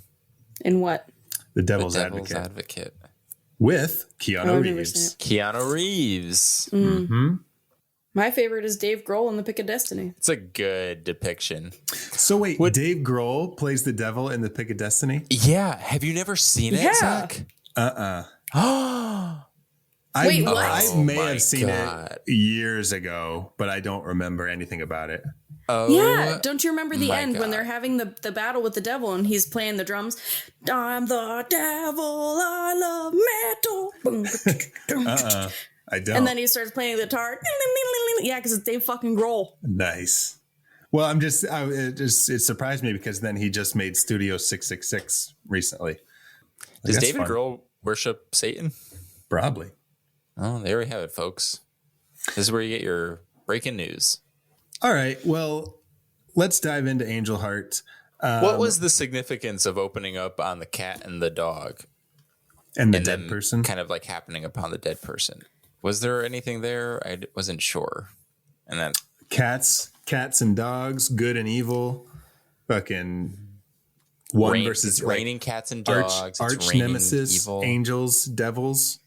[SPEAKER 3] In what?
[SPEAKER 1] The Devil's Advocate. With Keanu
[SPEAKER 3] I've never
[SPEAKER 1] Reeves.
[SPEAKER 3] seen it.
[SPEAKER 2] Keanu Reeves.
[SPEAKER 1] Mm-hmm.
[SPEAKER 3] My favorite is Dave Grohl in The Pick of Destiny.
[SPEAKER 2] It's a good depiction.
[SPEAKER 1] So wait, Dave Grohl plays the devil in The Pick of Destiny?
[SPEAKER 2] Yeah. Have you never seen it, Zach?
[SPEAKER 3] Wait, what?
[SPEAKER 1] I may have seen it years ago, but I don't remember anything about it.
[SPEAKER 2] Oh,
[SPEAKER 3] yeah. Don't you remember the end when
[SPEAKER 2] God.
[SPEAKER 3] they're having the battle with the devil and he's playing the drums? I'm the devil, I love metal.
[SPEAKER 1] I don't.
[SPEAKER 3] And then he starts playing the guitar. Yeah, because it's Dave fucking Grohl.
[SPEAKER 1] Nice. Well, it surprised me because then he just made Studio 666 recently.
[SPEAKER 2] Does David Grohl worship Satan?
[SPEAKER 1] Probably.
[SPEAKER 2] Oh, there we have it, folks. This is where you get your breaking news.
[SPEAKER 1] All right. Well, let's dive into Angel Heart.
[SPEAKER 2] What was the significance of opening up on the cat and the dog?
[SPEAKER 1] And the dead person?
[SPEAKER 2] Kind of like happening upon the dead person. Was there anything there? I wasn't sure. And then
[SPEAKER 1] cats and dogs, good and evil. Fucking one versus
[SPEAKER 2] raining cats and dogs.
[SPEAKER 1] Arch nemesis, evil. Angels, devils.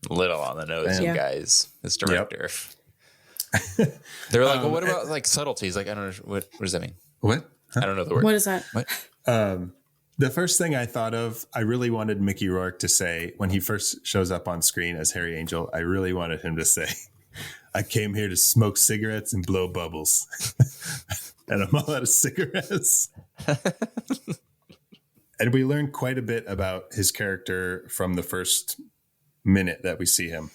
[SPEAKER 2] Little on the nose, you guys. This director. Yep. They're like, well, what about like subtleties? Like, I don't know. What does that mean?
[SPEAKER 1] What? Huh?
[SPEAKER 2] I don't know the word.
[SPEAKER 3] What is that?
[SPEAKER 2] What?
[SPEAKER 1] The first thing I thought of, I really wanted Mickey Rourke to say when he first shows up on screen as Harry Angel, I really wanted him to say, I came here to smoke cigarettes and blow bubbles. And I'm all out of cigarettes. And we learned quite a bit about his character from the first minute that we see him.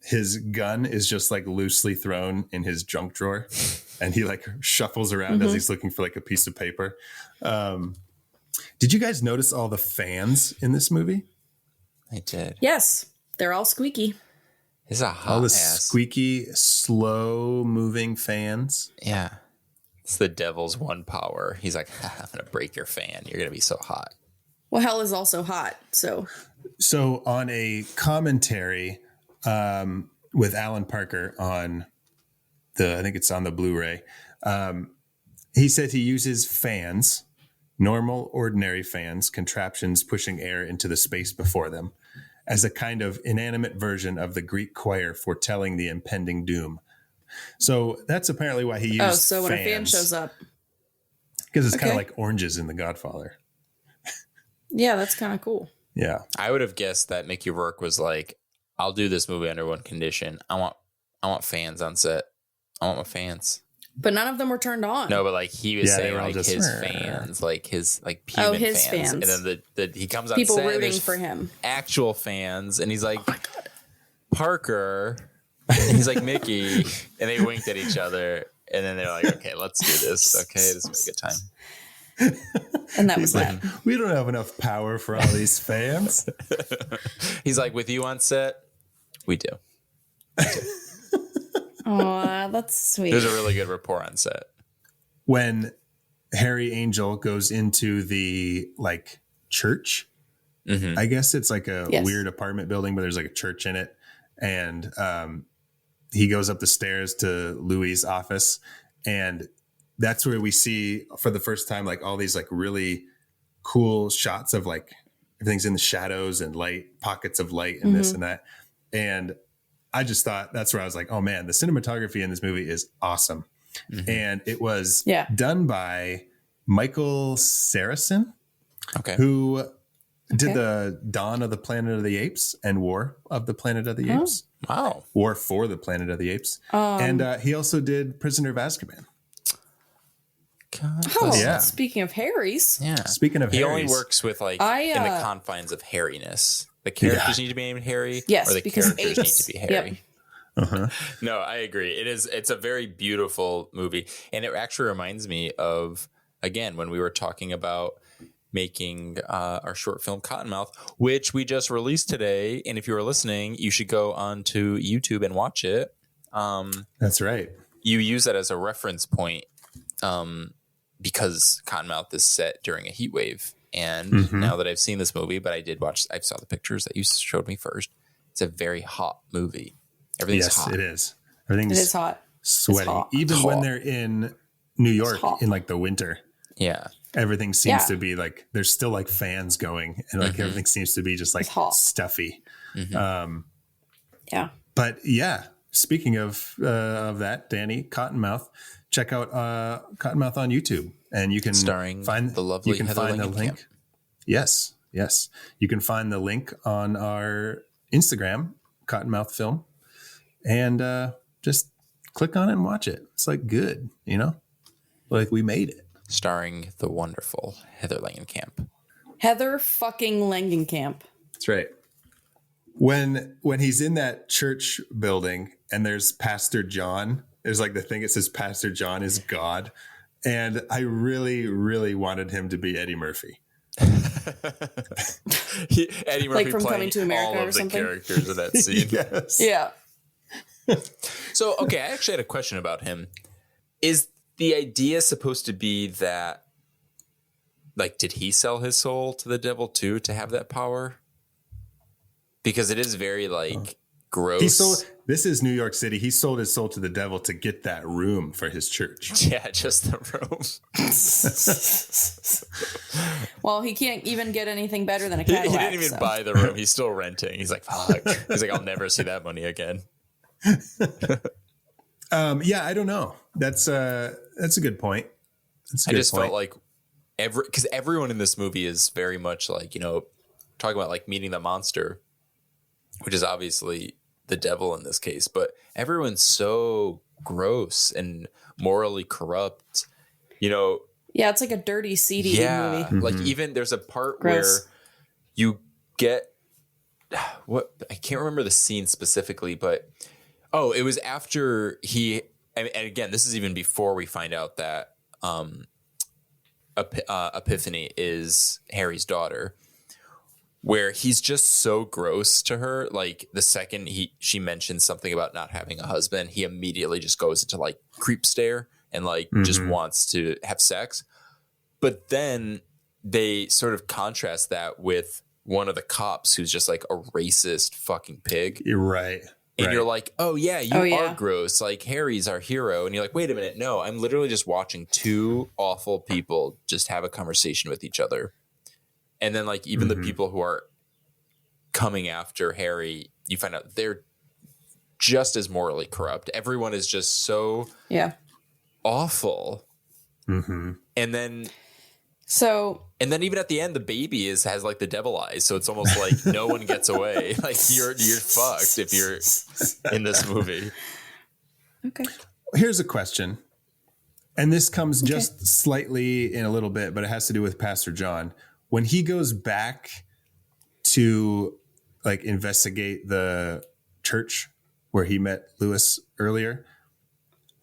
[SPEAKER 1] His gun is just like loosely thrown in his junk drawer, and he like shuffles around as he's looking for like a piece of paper. Did you guys notice all the fans in this movie?
[SPEAKER 2] I did.
[SPEAKER 3] Yes, they're all squeaky.
[SPEAKER 2] He's a hot
[SPEAKER 1] all the
[SPEAKER 2] ass.
[SPEAKER 1] Squeaky, slow moving fans.
[SPEAKER 2] Yeah, it's the devil's one power. He's like, I'm gonna break your fan. You're gonna be so hot.
[SPEAKER 3] Well, hell is also hot. So
[SPEAKER 1] on a commentary with Alan Parker on I think it's on the Blu-ray, he said he uses fans, normal, ordinary fans, contraptions pushing air into the space before them, as a kind of inanimate version of the Greek choir foretelling the impending doom. So that's apparently why he used fans.
[SPEAKER 3] so when a fan shows up.
[SPEAKER 1] Because it's kind of like oranges in The Godfather.
[SPEAKER 3] Yeah, that's kind of cool.
[SPEAKER 1] Yeah.
[SPEAKER 2] I would have guessed that Mickey Rourke was like, I'll do this movie under one condition. I want fans on set. I want my fans.
[SPEAKER 3] But none of them were turned on.
[SPEAKER 2] No, but like he was saying like his fans, like his like human
[SPEAKER 3] his fans.
[SPEAKER 2] And then the he comes on
[SPEAKER 3] people
[SPEAKER 2] set,
[SPEAKER 3] rooting for him.
[SPEAKER 2] Actual fans, and he's like, oh my God. Parker, and he's like Mickey, and they winked at each other, and then they're like, okay, let's do this. Okay, this will be a good time.
[SPEAKER 3] And that was that.
[SPEAKER 1] We don't have enough power for all these fans.
[SPEAKER 2] He's like, with you on set, we do.
[SPEAKER 3] Oh, that's sweet.
[SPEAKER 2] There's a really good rapport on set.
[SPEAKER 1] When Harry Angel goes into the like church, I guess it's like a weird apartment building, but there's like a church in it. And he goes up the stairs to Louis' office, and that's where we see for the first time like all these like really cool shots of like everything's in the shadows and light, pockets of light and this and that. And I just thought that's where I was like, oh man, the cinematography in this movie is awesome. And it was done by Michael Saracen, who did the Dawn of the Planet of the Apes and War of the Planet of the Apes.
[SPEAKER 2] Wow.
[SPEAKER 1] War for the Planet of the Apes. And he also did Prisoner of Azkaban.
[SPEAKER 2] God,
[SPEAKER 3] speaking of Harry's.
[SPEAKER 2] Yeah.
[SPEAKER 1] Speaking of
[SPEAKER 2] he
[SPEAKER 1] Harry's.
[SPEAKER 2] only works with like in the confines of hairiness. The characters need to be named Harry,
[SPEAKER 3] Yes,
[SPEAKER 2] or the
[SPEAKER 3] because
[SPEAKER 2] characters need to be Harry. No, I agree. It's a very beautiful movie. And it actually reminds me of, again, when we were talking about making our short film Cottonmouth, which we just released today. And if you were listening, you should go onto YouTube and watch it.
[SPEAKER 1] That's right.
[SPEAKER 2] You use that as a reference point because Cottonmouth is set during a heat wave. And now that I've seen this movie, but I saw the pictures that you showed me first. It's a very hot movie. Everything's hot.
[SPEAKER 1] It is. Everything's
[SPEAKER 3] It is hot.
[SPEAKER 1] sweaty.
[SPEAKER 3] Hot.
[SPEAKER 1] Even when they're in New York in like the winter.
[SPEAKER 2] Yeah.
[SPEAKER 1] Everything seems to be like, there's still like fans going and like everything seems to be just like stuffy. But yeah, speaking of that, Danny, Cottonmouth, check out Cottonmouth on YouTube and you can find
[SPEAKER 2] the lovely Heather
[SPEAKER 1] the link.
[SPEAKER 2] Langenkamp.
[SPEAKER 1] Yes. You can find the link on our Instagram, Cottonmouth Film, and just click on it and watch it. It's like good, like we made it.
[SPEAKER 2] Starring the wonderful Heather Langenkamp.
[SPEAKER 3] Heather fucking Langenkamp.
[SPEAKER 1] That's right. When he's in that church building and there's Pastor John, there's like the thing that says Pastor John is God. And I really, really wanted him to be Eddie Murphy.
[SPEAKER 2] Eddie Murphy
[SPEAKER 3] Like from
[SPEAKER 2] playing
[SPEAKER 3] Coming to America
[SPEAKER 2] all
[SPEAKER 3] or
[SPEAKER 2] of
[SPEAKER 3] something?
[SPEAKER 2] the characters of that scene.
[SPEAKER 1] Yes.
[SPEAKER 3] Yeah.
[SPEAKER 2] So, okay, I actually had a question about him. Is the idea supposed to be that, like, did he sell his soul to the devil too to have that power? Because it is very, like, gross.
[SPEAKER 1] This is New York City. He sold his soul to the devil to get that room for his church.
[SPEAKER 2] Yeah, just the room.
[SPEAKER 3] Well, he can't even get anything better than a Cadillac.
[SPEAKER 2] He didn't even buy the room. He's still renting. He's like, fuck. He's like, I'll never see that money again.
[SPEAKER 1] Yeah, I don't know. That's a good point.
[SPEAKER 2] I just felt like because everyone in this movie is very much like, talking about like meeting the monster, which is obviously the devil in this case, but everyone's so gross and morally corrupt, Yeah,
[SPEAKER 3] it's like a dirty, seedy movie.
[SPEAKER 2] Like even there's a part
[SPEAKER 3] Gross.
[SPEAKER 2] where you get I can't remember the scene specifically, but it was after and again, this is even before we find out that Epiphany is Harry's daughter, where he's just so gross to her. Like the second she mentions something about not having a husband, he immediately just goes into like creep stare and like just wants to have sex. But then they sort of contrast that with one of the cops who's just like a racist fucking pig.
[SPEAKER 1] You're right.
[SPEAKER 2] And you're like, oh yeah, you are gross. Like Harry's our hero. And you're like, wait a minute. No, I'm literally just watching two awful people just have a conversation with each other. And then like even the people who are coming after Harry, you find out they're just as morally corrupt. Everyone is just so awful. And then even at the end, the baby has like the devil eyes. So it's almost like no one gets away. Like you're fucked if you're in this movie.
[SPEAKER 3] Okay.
[SPEAKER 1] Here's a question. And this comes just slightly in a little bit, but it has to do with Pastor John. When he goes back to like investigate the church where he met Lewis earlier,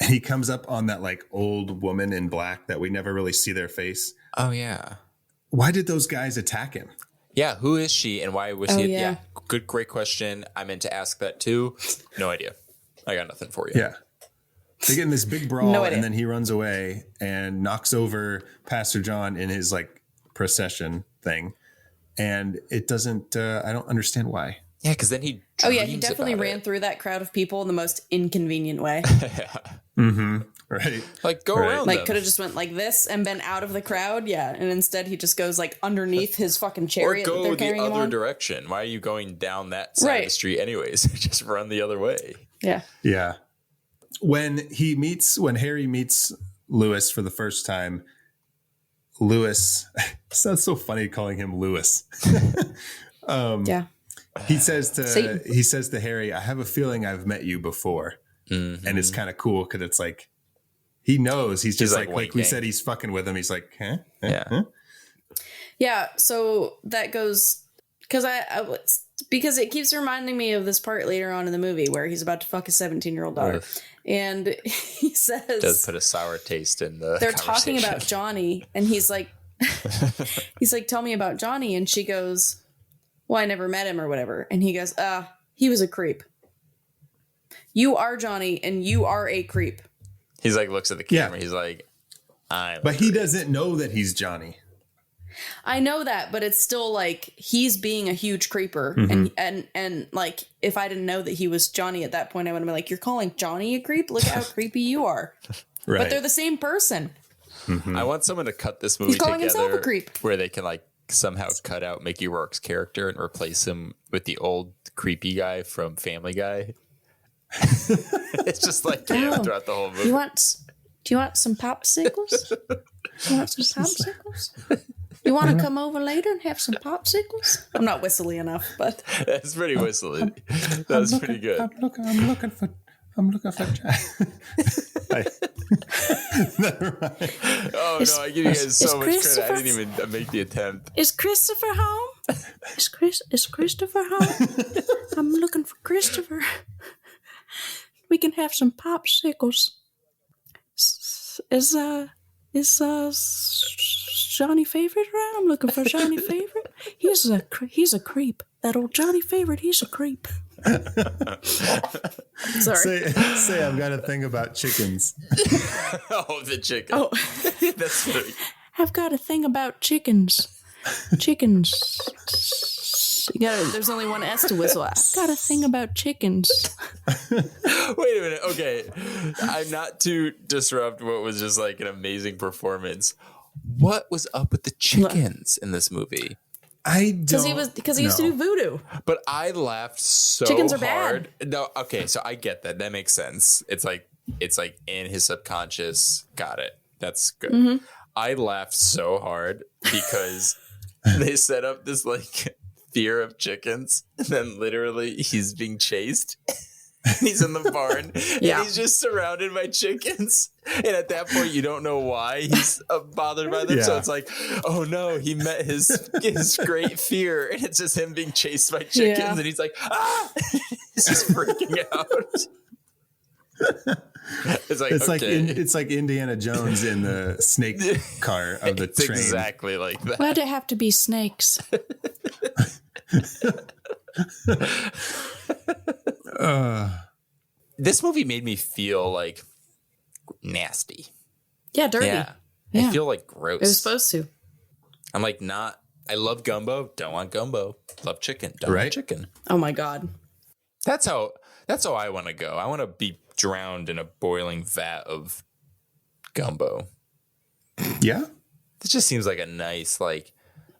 [SPEAKER 1] and he comes up on that like old woman in black that we never really see their face.
[SPEAKER 2] Oh yeah.
[SPEAKER 1] Why did those guys attack him?
[SPEAKER 2] Yeah. Who is she and why was he? Yeah. Great question. I meant to ask that too. No idea. I got nothing for you.
[SPEAKER 1] Yeah. They get in this big brawl and then he runs away and knocks over Pastor John in his like procession thing. And it doesn't, I don't understand why.
[SPEAKER 2] Yeah. Cause then he
[SPEAKER 3] definitely ran through that crowd of people in the most inconvenient way.
[SPEAKER 1] Right.
[SPEAKER 2] Like go around
[SPEAKER 3] like could have just went like this and been out of the crowd. Yeah. And instead he just goes like underneath his fucking chariot.
[SPEAKER 2] Or go
[SPEAKER 3] the
[SPEAKER 2] other direction. Why are you going down that side of the street anyways? Just run the other way.
[SPEAKER 3] Yeah.
[SPEAKER 1] Yeah. When Harry meets Lewis for the first time, Lewis, sounds so funny calling him Lewis. He says to Harry, I have a feeling I've met you before. And it's kind of cool because it's like, he knows he's just like we said, he's fucking with him. He's like, huh?
[SPEAKER 3] Yeah. So that goes because it keeps reminding me of this part later on in the movie where he's about to fuck his 17-year-old daughter. And he says...
[SPEAKER 2] Does put a sour taste in the
[SPEAKER 3] They're talking about Johnny, and he's like, tell me about Johnny. And she goes, well, I never met him or whatever. And he goes, he was a creep. You are Johnny, and you are a creep.
[SPEAKER 2] He's like, looks at the camera. Yeah. He's like,
[SPEAKER 1] but he doesn't know that he's Johnny.
[SPEAKER 3] I know that, but it's still like he's being a huge creeper. And like, if I didn't know that he was Johnny at that point, I would have been like, you're calling Johnny a creep? Look how creepy you are. Right. But they're the same person.
[SPEAKER 2] I want someone to cut this movie
[SPEAKER 3] calling himself a creep.
[SPEAKER 2] Where they can like somehow cut out Mickey Rourke's character and replace him with the old creepy guy from Family Guy. It's just like him throughout the whole movie.
[SPEAKER 3] Do you want some popsicles? You want some popsicles? You want to come over later and have some popsicles? I'm not whistly enough, but
[SPEAKER 2] that's pretty whistly. That's pretty good.
[SPEAKER 1] I'm looking for. Never mind.
[SPEAKER 2] Oh no! I give you guys so much credit. I didn't even make the attempt.
[SPEAKER 3] Is Christopher home? Is Christopher home? I'm looking for Christopher. We can have some popsicles. Is Johnny Favorite around? I'm looking for Johnny Favorite. He's a creep. That old Johnny Favorite, he's a creep. Sorry.
[SPEAKER 1] Say I've got a thing about chickens.
[SPEAKER 2] Oh, the chicken.
[SPEAKER 3] Oh,
[SPEAKER 2] that's funny.
[SPEAKER 3] I've got a thing about chickens. Chickens. There's only one S to whistle. I've got a thing about chickens.
[SPEAKER 2] Wait a minute. Okay. I'm not to disrupt what was just like an amazing performance. What was up with the chickens in this movie?
[SPEAKER 1] I don't
[SPEAKER 3] because he used to do voodoo.
[SPEAKER 2] But I laughed so
[SPEAKER 3] chickens are
[SPEAKER 2] hard.
[SPEAKER 3] Bad.
[SPEAKER 2] No, okay, so I get that. That makes sense. It's like in his subconscious. Got it. That's good. Mm-hmm. I laughed so hard because they set up this like fear of chickens, and then literally he's being chased. He's in the barn and he's just surrounded by chickens. And at that point, you don't know why he's bothered by them. Yeah. So it's like, oh no, he met his great fear. And it's just him being chased by chickens. Yeah. And he's like, ah! He's just freaking out.
[SPEAKER 1] It's like Indiana Jones in the snake car of the train.
[SPEAKER 2] Exactly like that.
[SPEAKER 3] Why'd it have to be snakes?
[SPEAKER 2] This movie made me feel like nasty.
[SPEAKER 3] Yeah, dirty.
[SPEAKER 2] Yeah. I feel like gross.
[SPEAKER 3] It was supposed to.
[SPEAKER 2] I'm like, I love gumbo, don't want gumbo. Love chicken, don't want chicken.
[SPEAKER 3] Oh my God.
[SPEAKER 2] That's how I want to go. I want to be drowned in a boiling vat of gumbo.
[SPEAKER 1] Yeah.
[SPEAKER 2] This just seems like a nice, like,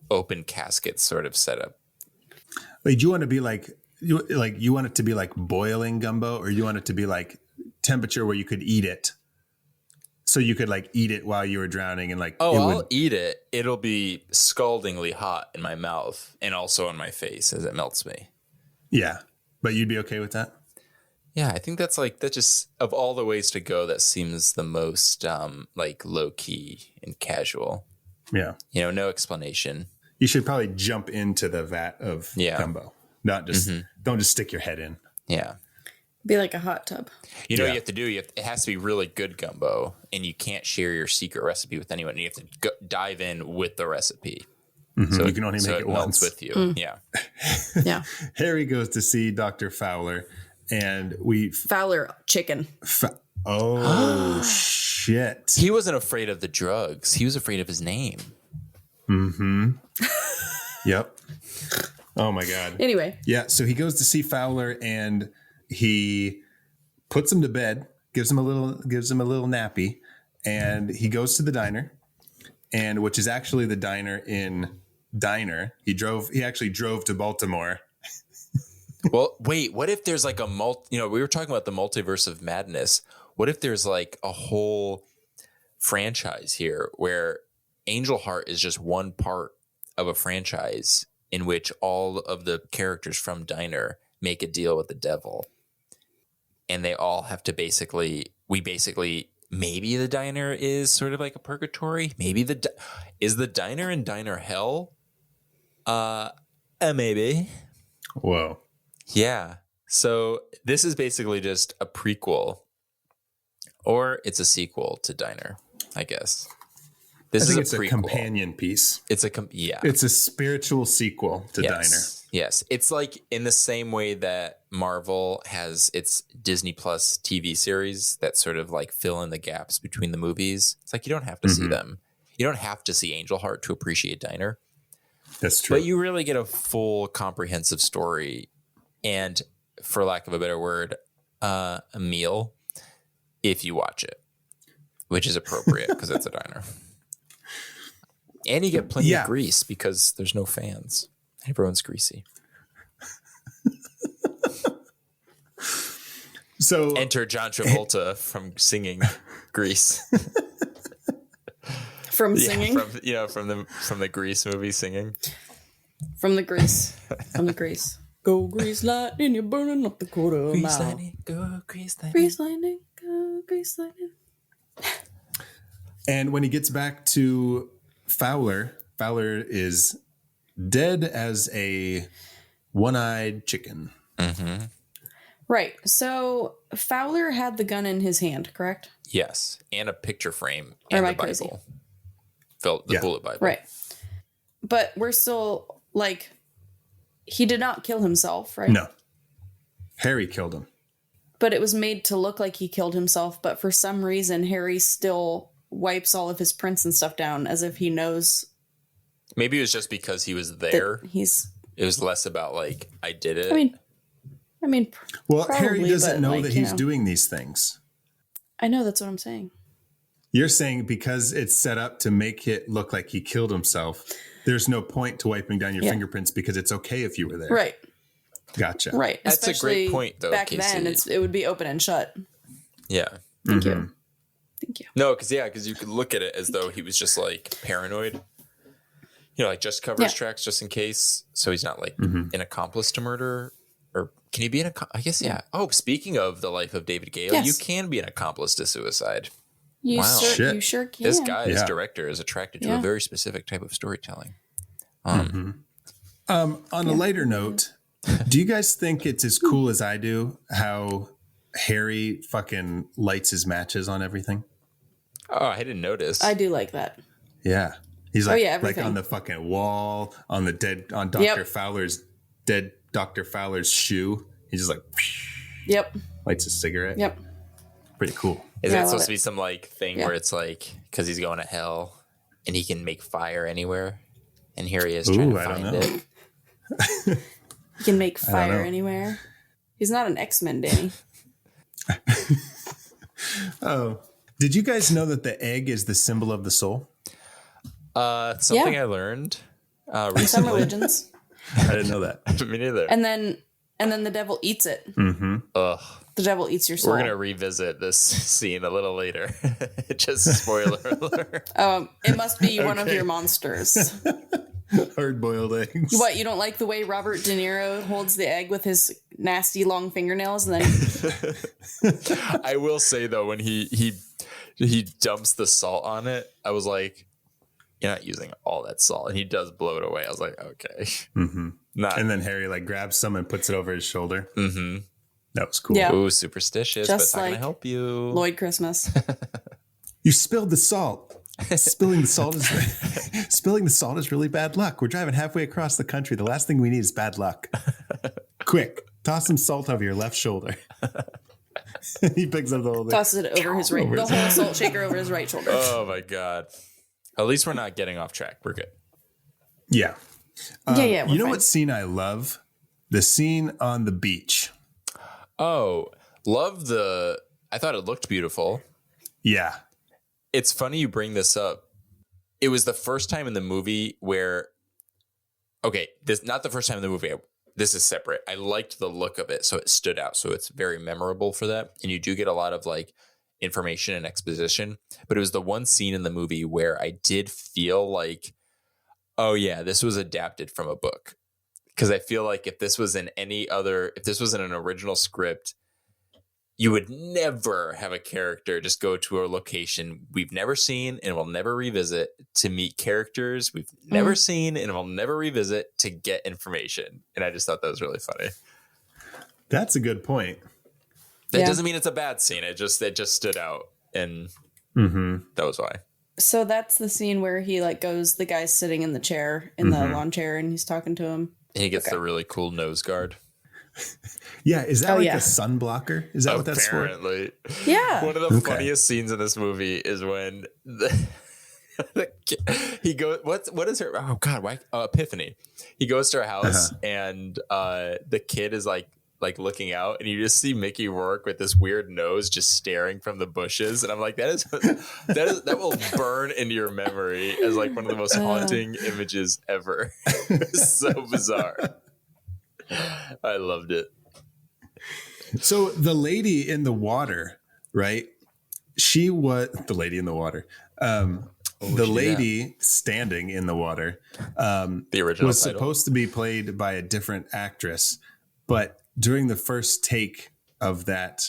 [SPEAKER 2] open casket sort of setup.
[SPEAKER 1] Wait, do you want to be like you want it to be like boiling gumbo, or you want it to be like temperature where you could eat it? So you could like eat it while you were drowning and like
[SPEAKER 2] I'll eat it. It'll be scaldingly hot in my mouth and also on my face as it melts me.
[SPEAKER 1] Yeah. But you'd be okay with that?
[SPEAKER 2] Yeah, I think that just of all the ways to go, that seems the most like low key and casual.
[SPEAKER 1] Yeah.
[SPEAKER 2] No explanation.
[SPEAKER 1] You should probably jump into the vat of gumbo. Not just don't just stick your head in.
[SPEAKER 2] Yeah.
[SPEAKER 3] Be like a hot tub.
[SPEAKER 2] What you have to do? It has to be really good gumbo, and you can't share your secret recipe with anyone. You have to dive in with the recipe.
[SPEAKER 1] Mm-hmm. So you can only make it once
[SPEAKER 2] with you. Yeah.
[SPEAKER 3] Yeah.
[SPEAKER 1] Harry goes to see Dr. Fowler, and
[SPEAKER 3] Fowler chicken.
[SPEAKER 1] Shit.
[SPEAKER 2] He wasn't afraid of the drugs. He was afraid of his name.
[SPEAKER 1] Mm-hmm. Yep. Oh my God.
[SPEAKER 3] Anyway.
[SPEAKER 1] Yeah. So he goes to see Fowler, and he puts him to bed, gives him a little nappy, and he goes to the diner, and which is actually the diner in Diner. He actually drove to Baltimore.
[SPEAKER 2] Well, wait, what if there's like we were talking about the multiverse of madness. What if there's like a whole franchise here where Angel Heart is just one part of a franchise in which all of the characters from Diner make a deal with the devil, and they all have to maybe the diner is sort of like a purgatory. Maybe is the diner in Diner Hell? Maybe.
[SPEAKER 1] Whoa.
[SPEAKER 2] Yeah. So this is basically just a prequel, or it's a sequel to Diner, I guess.
[SPEAKER 1] I think it's a companion piece.
[SPEAKER 2] It's a
[SPEAKER 1] It's a spiritual sequel to Diner.
[SPEAKER 2] Yes. It's like in the same way that Marvel has its Disney Plus TV series that sort of like fill in the gaps between the movies. It's like you don't have to see them. You don't have to see Angel Heart to appreciate Diner.
[SPEAKER 1] That's true.
[SPEAKER 2] But you really get a full comprehensive story and, for lack of a better word, a meal if you watch it, which is appropriate because it's a diner. And you get plenty of grease because there's no fans. Everyone's greasy.
[SPEAKER 1] So
[SPEAKER 2] enter John Travolta from singing Grease.
[SPEAKER 3] From singing?
[SPEAKER 2] From the Grease movie singing.
[SPEAKER 3] From the Grease. Go Grease lightning, you're burning up the quarter mile.
[SPEAKER 2] Grease lightning, go Grease lightning.
[SPEAKER 3] Grease lightning, go Grease lightning.
[SPEAKER 1] And when he gets back to Fowler is dead as a one-eyed chicken.
[SPEAKER 2] Mm-hmm.
[SPEAKER 3] Right. So Fowler had the gun in his hand, correct?
[SPEAKER 2] Yes. And a picture frame and the Bible. The bullet Bible.
[SPEAKER 3] Right. But we're still like, he did not kill himself, right?
[SPEAKER 1] No. Harry killed him.
[SPEAKER 3] But it was made to look like he killed himself. But for some reason, Harry still wipes all of his prints and stuff down as if he knows.
[SPEAKER 2] Maybe it was just because he was there. It was less about like, I did it.
[SPEAKER 3] I mean,
[SPEAKER 1] well,
[SPEAKER 3] probably,
[SPEAKER 1] Harry doesn't know that he's doing these things.
[SPEAKER 3] I know, that's what I'm saying.
[SPEAKER 1] You're saying because it's set up to make it look like he killed himself, there's no point to wiping down your fingerprints because it's okay if you were there.
[SPEAKER 3] Right.
[SPEAKER 1] Gotcha.
[SPEAKER 3] Right.
[SPEAKER 2] That's a great point, though.
[SPEAKER 3] Back
[SPEAKER 2] Casey.
[SPEAKER 3] then, it would be open and shut.
[SPEAKER 2] Yeah.
[SPEAKER 3] Thank you.
[SPEAKER 2] No, because you could look at it as though he was just like paranoid. Like just cover his tracks just in case. So he's not like an accomplice to murder. Or can he be an accomplice? I guess, yeah. Oh, speaking of the life of David Gale, you can be an accomplice to suicide.
[SPEAKER 3] You sure can.
[SPEAKER 2] This guy, this director, is attracted to a very specific type of storytelling.
[SPEAKER 1] On a lighter note, do you guys think it's as cool as I do how Harry fucking lights his matches on everything?
[SPEAKER 2] Oh, I didn't notice.
[SPEAKER 3] I do like that.
[SPEAKER 1] Yeah. He's like,
[SPEAKER 3] everything.
[SPEAKER 1] Like on the fucking wall, on Dr. Fowler's dead Dr. Fowler's shoe. He's just like, lights a cigarette.
[SPEAKER 3] Yep.
[SPEAKER 1] Pretty cool.
[SPEAKER 2] Is that supposed to be some like thing where it's like, because he's going to hell and he can make fire anywhere? And here he is trying to find it.
[SPEAKER 3] He can make fire anywhere. He's not an X-Men, Danny.
[SPEAKER 1] Oh. Did you guys know that the egg is the symbol of the soul?
[SPEAKER 2] Something I learned recently.
[SPEAKER 3] In some religions.
[SPEAKER 1] I didn't know that.
[SPEAKER 2] Me neither.
[SPEAKER 3] And then the devil eats it.
[SPEAKER 1] Mm-hmm.
[SPEAKER 2] Ugh.
[SPEAKER 3] The devil eats your soul.
[SPEAKER 2] We're going to revisit this scene a little later. Just spoiler alert.
[SPEAKER 3] It must be one of your monsters.
[SPEAKER 1] Hard-boiled eggs.
[SPEAKER 3] What, you don't like the way Robert De Niro holds the egg with his nasty long fingernails? And then
[SPEAKER 2] I will say, though, when he dumps the salt on it, I was like, you're not using all that salt. And he does blow it away. I was like, okay.
[SPEAKER 1] Mm-hmm. And then Harry like grabs some and puts it over his shoulder.
[SPEAKER 2] Mm-hmm.
[SPEAKER 1] That was cool.
[SPEAKER 3] Yeah.
[SPEAKER 2] Ooh, superstitious,
[SPEAKER 3] just
[SPEAKER 2] but it's not
[SPEAKER 3] like
[SPEAKER 2] going to help you.
[SPEAKER 3] Lloyd Christmas.
[SPEAKER 1] You spilled the salt. Spilling the salt is really bad luck. We're driving halfway across the country. The last thing we need is bad luck. Quick, toss some salt over your left shoulder. He picks up the whole thing.
[SPEAKER 3] Tosses it over his right. The whole salt shaker over his right shoulder.
[SPEAKER 2] Oh my God. At least we're not getting off track. We're good.
[SPEAKER 1] Yeah.
[SPEAKER 3] Yeah.
[SPEAKER 1] You know what scene I love? The scene on the beach.
[SPEAKER 2] Oh, I thought it looked beautiful.
[SPEAKER 1] Yeah.
[SPEAKER 2] It's funny you bring this up. It was the first time in the movie where, not the first time in the movie. This is separate. I liked the look of it, so it stood out. So it's very memorable for that. And you do get a lot of like information and exposition. But it was the one scene in the movie where I did feel like, oh yeah, this was adapted from a book. Because I feel like if this was in an original script, you would never have a character just go to a location we've never seen and will never revisit to meet characters we've never seen and will never revisit to get information. And I just thought that was really funny.
[SPEAKER 1] That's a good point.
[SPEAKER 2] That doesn't mean it's a bad scene. It just stood out, and that was why.
[SPEAKER 3] So that's the scene where he like goes, the guy's sitting in the chair, in the lawn chair, and he's talking to him.
[SPEAKER 2] And he gets the really cool nose guard.
[SPEAKER 1] Yeah, is that a sun blocker? Is that what that's for?
[SPEAKER 2] Apparently.
[SPEAKER 3] Yeah.
[SPEAKER 2] One of the funniest scenes in this movie is when he goes, what is her? Oh God, why? Epiphany. He goes to her house and the kid is like looking out, and you just see Mickey Rourke with this weird nose just staring from the bushes. And I'm like, that will burn into your memory as like one of the most haunting images ever. It's so bizarre. I loved it.
[SPEAKER 1] So the lady in the water, right? She was the lady in the water. The lady standing in the water
[SPEAKER 2] the original
[SPEAKER 1] was
[SPEAKER 2] title.
[SPEAKER 1] Supposed to be played by a different actress, but during the first take of that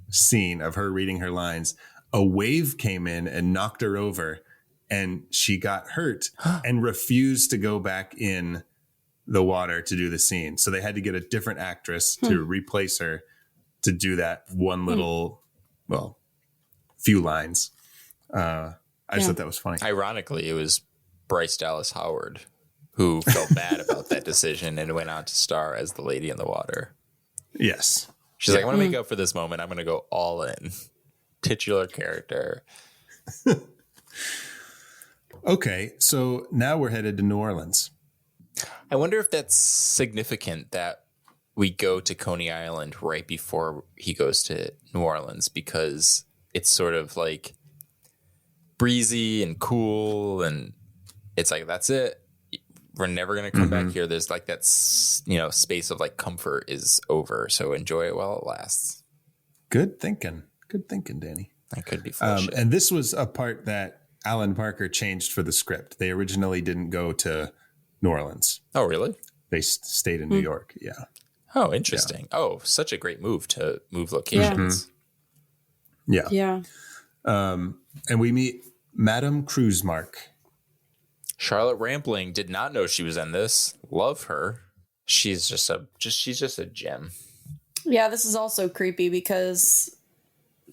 [SPEAKER 1] scene of her reading her lines, a wave came in and knocked her over, and she got hurt and refused to go back in the water to do the scene. So they had to get a different actress to replace her to do that one little, few lines. I just thought that was funny.
[SPEAKER 2] Ironically, it was Bryce Dallas Howard who felt bad about that decision and went on to star as the lady in the water.
[SPEAKER 1] Yes.
[SPEAKER 2] She's like, I want to make up for this moment. I'm going to go all in. Titular character.
[SPEAKER 1] Okay, so now we're headed to New Orleans.
[SPEAKER 2] I wonder if that's significant that we go to Coney Island right before he goes to New Orleans, because it's sort of like breezy and cool, and it's like, that's it. We're never going to come back here. There's like that, space of like comfort is over. So enjoy it while it lasts.
[SPEAKER 1] Good thinking, Danny.
[SPEAKER 2] I could be full of shit.
[SPEAKER 1] And this was a part that Alan Parker changed for the script. They originally didn't go to New Orleans.
[SPEAKER 2] Oh, really?
[SPEAKER 1] They stayed in New York. Yeah.
[SPEAKER 2] Oh, interesting. Yeah. Oh, such a great move to move locations.
[SPEAKER 1] Yeah.
[SPEAKER 3] Yeah.
[SPEAKER 1] And we meet Madame Cruzmark.
[SPEAKER 2] Charlotte Rampling, did not know she was in this. Love her. She's just a gem.
[SPEAKER 3] Yeah, this is also creepy because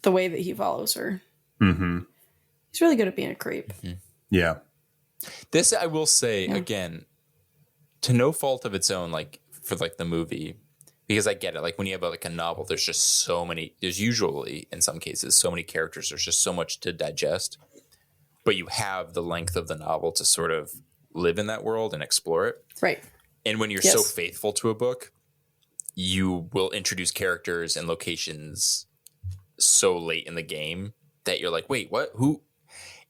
[SPEAKER 3] the way that he follows her.
[SPEAKER 1] Mm-hmm.
[SPEAKER 3] He's really good at being a creep.
[SPEAKER 2] Mm-hmm.
[SPEAKER 1] Yeah.
[SPEAKER 2] This, I will say, again, to no fault of its own, like for like the movie, because I get it. Like when you have like a novel, there's just so many, there's usually in some cases so many characters, there's just so much to digest, but you have the length of the novel to sort of live in that world and explore it.
[SPEAKER 3] Right.
[SPEAKER 2] And when you're so faithful to a book, you will introduce characters and locations so late in the game that you're like, wait, what? Who?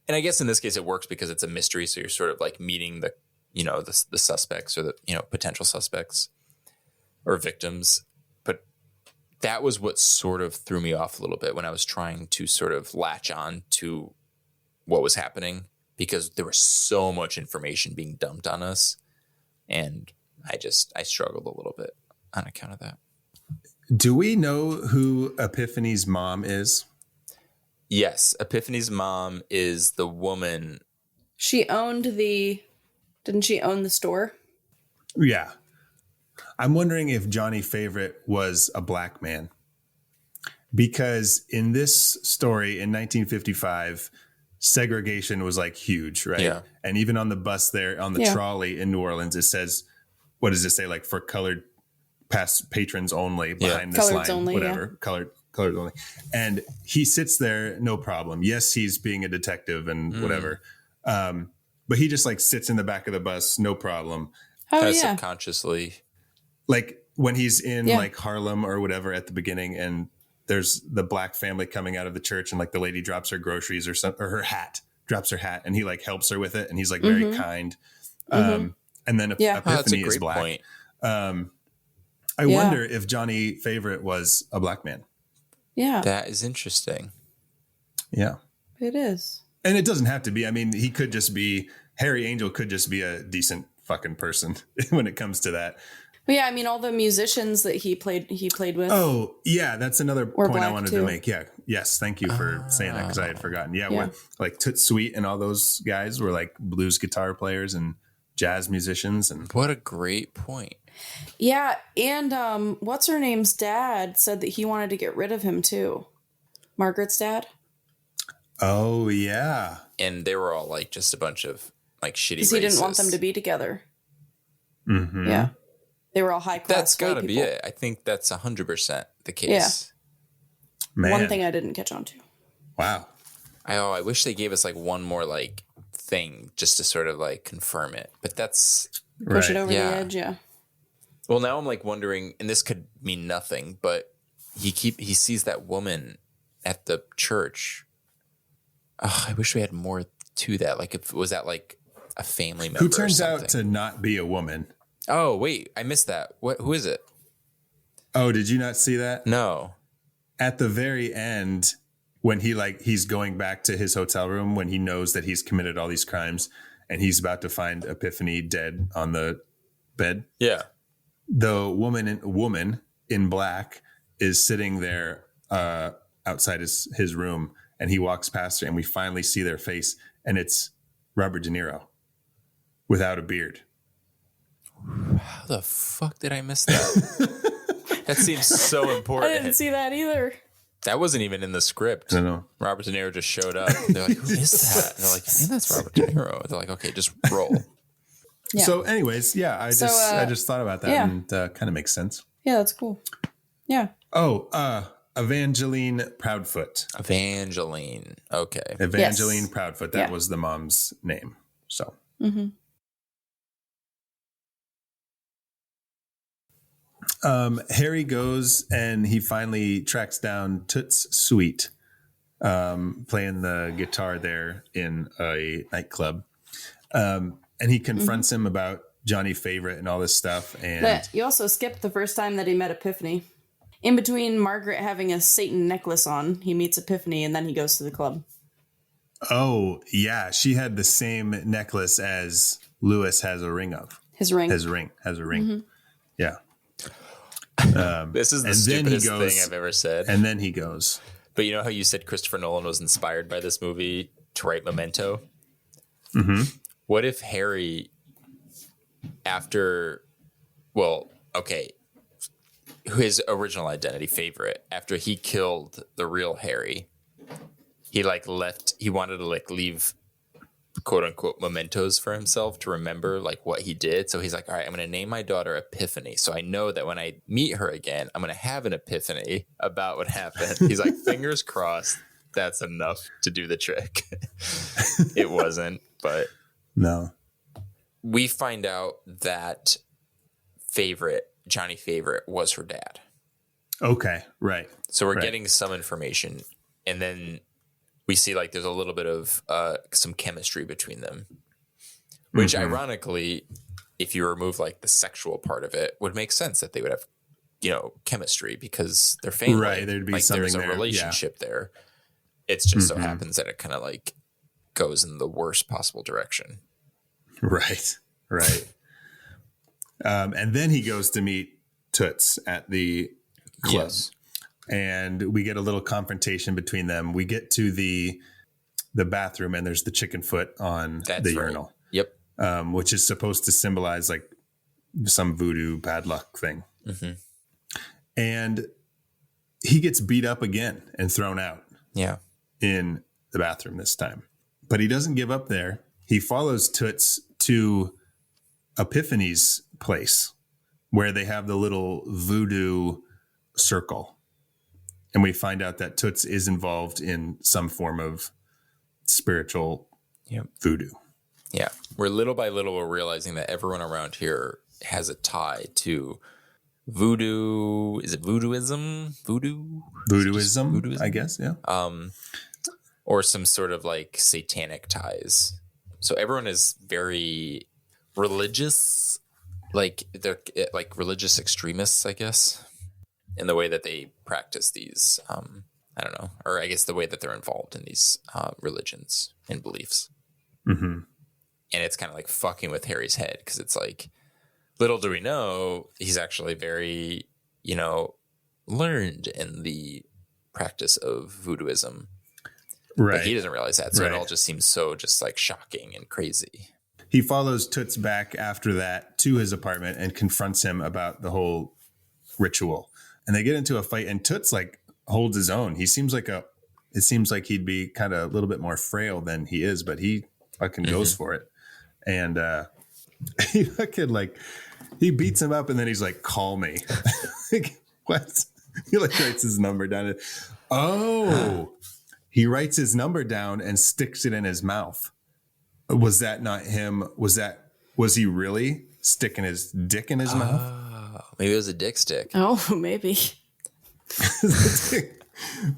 [SPEAKER 2] And I guess in this case it works because it's a mystery. So you're sort of like meeting the, the suspects or the, potential suspects or victims. But that was what sort of threw me off a little bit when I was trying to sort of latch on to what was happening, because there was so much information being dumped on us. And I struggled a little bit on account of that.
[SPEAKER 1] Do we know who Epiphany's mom is?
[SPEAKER 2] Yes. Epiphany's mom is the woman.
[SPEAKER 3] Didn't she own the store?
[SPEAKER 1] Yeah. I'm wondering if Johnny Favorite was a black man, because in this story in 1955, segregation was like huge, right? Yeah. And even on the bus there, on the trolley in New Orleans, it says, what does it say? Like, for colored past patrons only behind this
[SPEAKER 3] Coloreds
[SPEAKER 1] line,
[SPEAKER 3] only,
[SPEAKER 1] whatever, colored only. And he sits there, no problem. Yes, he's being a detective and whatever. But he just like sits in the back of the bus, no problem.
[SPEAKER 3] Oh,
[SPEAKER 2] kind of subconsciously.
[SPEAKER 1] Like when he's in like Harlem or whatever at the beginning, and there's the black family coming out of the church, and like the lady drops her groceries or her hat, drops her hat, and he like helps her with it, and he's like very kind. And then Epiphany is black.
[SPEAKER 2] Point.
[SPEAKER 1] I wonder if Johnny Favorite was a black man.
[SPEAKER 3] Yeah.
[SPEAKER 2] That is interesting.
[SPEAKER 1] Yeah.
[SPEAKER 3] It is.
[SPEAKER 1] And it doesn't have to be. I mean, he could just be, Harry Angel could just be a decent fucking person when it comes to that.
[SPEAKER 3] But yeah, I mean, all the musicians that he played with.
[SPEAKER 1] Oh, yeah, that's another point I wanted
[SPEAKER 3] too.
[SPEAKER 1] to make. Yeah, yes, thank you for saying that because I had forgotten. Yeah, we're, like Toot Sweet and all those guys were like blues guitar players and jazz musicians. And
[SPEAKER 2] what a great point.
[SPEAKER 3] Yeah, and what's her name's dad said that he wanted to get rid of him too. Margaret's dad.
[SPEAKER 1] Oh yeah,
[SPEAKER 2] and they were all like just a bunch of like shitty.
[SPEAKER 3] Because he didn't want them to be together.
[SPEAKER 1] Mm-hmm.
[SPEAKER 3] Yeah. They were all high class.
[SPEAKER 2] That's got to be it. I think that's 100% the case.
[SPEAKER 3] Yeah.
[SPEAKER 1] Man.
[SPEAKER 3] One thing I didn't catch on to.
[SPEAKER 1] Wow.
[SPEAKER 2] I wish they gave us like one more like thing just to sort of like confirm it. But that's
[SPEAKER 3] push it over the edge. Yeah.
[SPEAKER 2] Well, now I'm like wondering, and this could mean nothing, but he sees that woman at the church. Oh, I wish we had more to that. Like, if was that like a family member?
[SPEAKER 1] Who turns out to not be a woman?
[SPEAKER 2] Oh, wait, I missed that. Who is it?
[SPEAKER 1] Oh, did you not see that?
[SPEAKER 2] No.
[SPEAKER 1] At the very end, when he's going back to his hotel room, when he knows that he's committed all these crimes and he's about to find Epiphany dead on the bed.
[SPEAKER 2] Yeah.
[SPEAKER 1] The woman in black is sitting there outside his room, and he walks past her, and we finally see their face, and it's Robert De Niro without a beard.
[SPEAKER 2] How the fuck did I miss that? That seems so important.
[SPEAKER 3] I didn't see that either.
[SPEAKER 2] That wasn't even in the script.
[SPEAKER 1] I know.
[SPEAKER 2] Robert De Niro just showed up. They're like, who is that? And they're like, I think that's Robert De Niro. They're like, okay, just roll.
[SPEAKER 3] Yeah.
[SPEAKER 1] So anyways, yeah, I just thought about that, and kind of makes sense.
[SPEAKER 3] Yeah, that's cool. Yeah.
[SPEAKER 1] Oh, Evangeline Proudfoot.
[SPEAKER 2] Evangeline. Okay.
[SPEAKER 1] Evangeline Proudfoot. That was the mom's name. So.
[SPEAKER 3] Mm-hmm.
[SPEAKER 1] Harry goes and he finally tracks down Toots Sweet, playing the guitar there in a nightclub. And he confronts him about Johnny Favorite and all this stuff. And
[SPEAKER 3] you also skipped the first time that he met Epiphany. In between Margaret having a Satan necklace on, he meets Epiphany and then he goes to the club.
[SPEAKER 1] Oh, yeah. She had the same necklace as Lewis has a ring of.
[SPEAKER 3] His ring.
[SPEAKER 1] Mm-hmm. Yeah.
[SPEAKER 2] This is the stupidest thing I've ever said.
[SPEAKER 1] And then he goes.
[SPEAKER 2] But you know how you said Christopher Nolan was inspired by this movie to write Memento?
[SPEAKER 1] Mm-hmm.
[SPEAKER 2] What if Harry, his original identity, Favorite, after he killed the real Harry, he wanted to leave quote unquote mementos for himself to remember like what he did. So he's like, all right, I'm going to name my daughter Epiphany. So I know that when I meet her again, I'm going to have an epiphany about what happened. He's like, fingers crossed. That's enough to do the trick. It wasn't, but
[SPEAKER 1] no.
[SPEAKER 2] We find out that Johnny Favorite was her dad.
[SPEAKER 1] Okay. Right.
[SPEAKER 2] So we're getting some information, and then we see like there's a little bit of some chemistry between them, which ironically, if you remove like the sexual part of it, would make sense that they would have, chemistry because they're family.
[SPEAKER 1] Right. There'd be something
[SPEAKER 2] there's a relationship there. It's just so happens that it kind of like goes in the worst possible direction.
[SPEAKER 1] Right. And then he goes to meet Toots at the club. Yes. And we get a little confrontation between them. We get to the bathroom, and there's the chicken foot on the urinal.
[SPEAKER 2] Yep.
[SPEAKER 1] Which is supposed to symbolize like some voodoo bad luck thing. Mm-hmm. And he gets beat up again and thrown out.
[SPEAKER 2] Yeah.
[SPEAKER 1] In the bathroom this time. But he doesn't give up there. He follows Toots to Epiphany's place where they have the little voodoo circle. And we find out that Toots is involved in some form of spiritual voodoo.
[SPEAKER 2] Yeah. Little by little, we're realizing that everyone around here has a tie to voodoo. Is it voodooism? Voodooism, I guess. Yeah. Or some sort of like satanic ties. So everyone is very religious, like they're like religious extremists, I guess, in the way that they practice these, I don't know, or I guess the way that they're involved in these religions and beliefs. Mm-hmm. And it's kind of like fucking with Harry's head because it's like, little do we know, he's actually very, learned in the practice of voodooism.
[SPEAKER 1] Right.
[SPEAKER 2] But he doesn't realize that. So it all just seems so just like shocking and crazy.
[SPEAKER 1] He follows Toots back after that to his apartment and confronts him about the whole ritual. And they get into a fight, and Toots like holds his own. It seems like he'd be kind of a little bit more frail than he is, but he fucking goes for it. And he fucking he beats him up, and then he's like, "Call me." Like, what? He writes his number down. Oh, he writes his number down and sticks it in his mouth. Was that not him? Was he really sticking his dick in his mouth?
[SPEAKER 2] Maybe it was a dick stick.
[SPEAKER 3] Oh, maybe. Dick stick.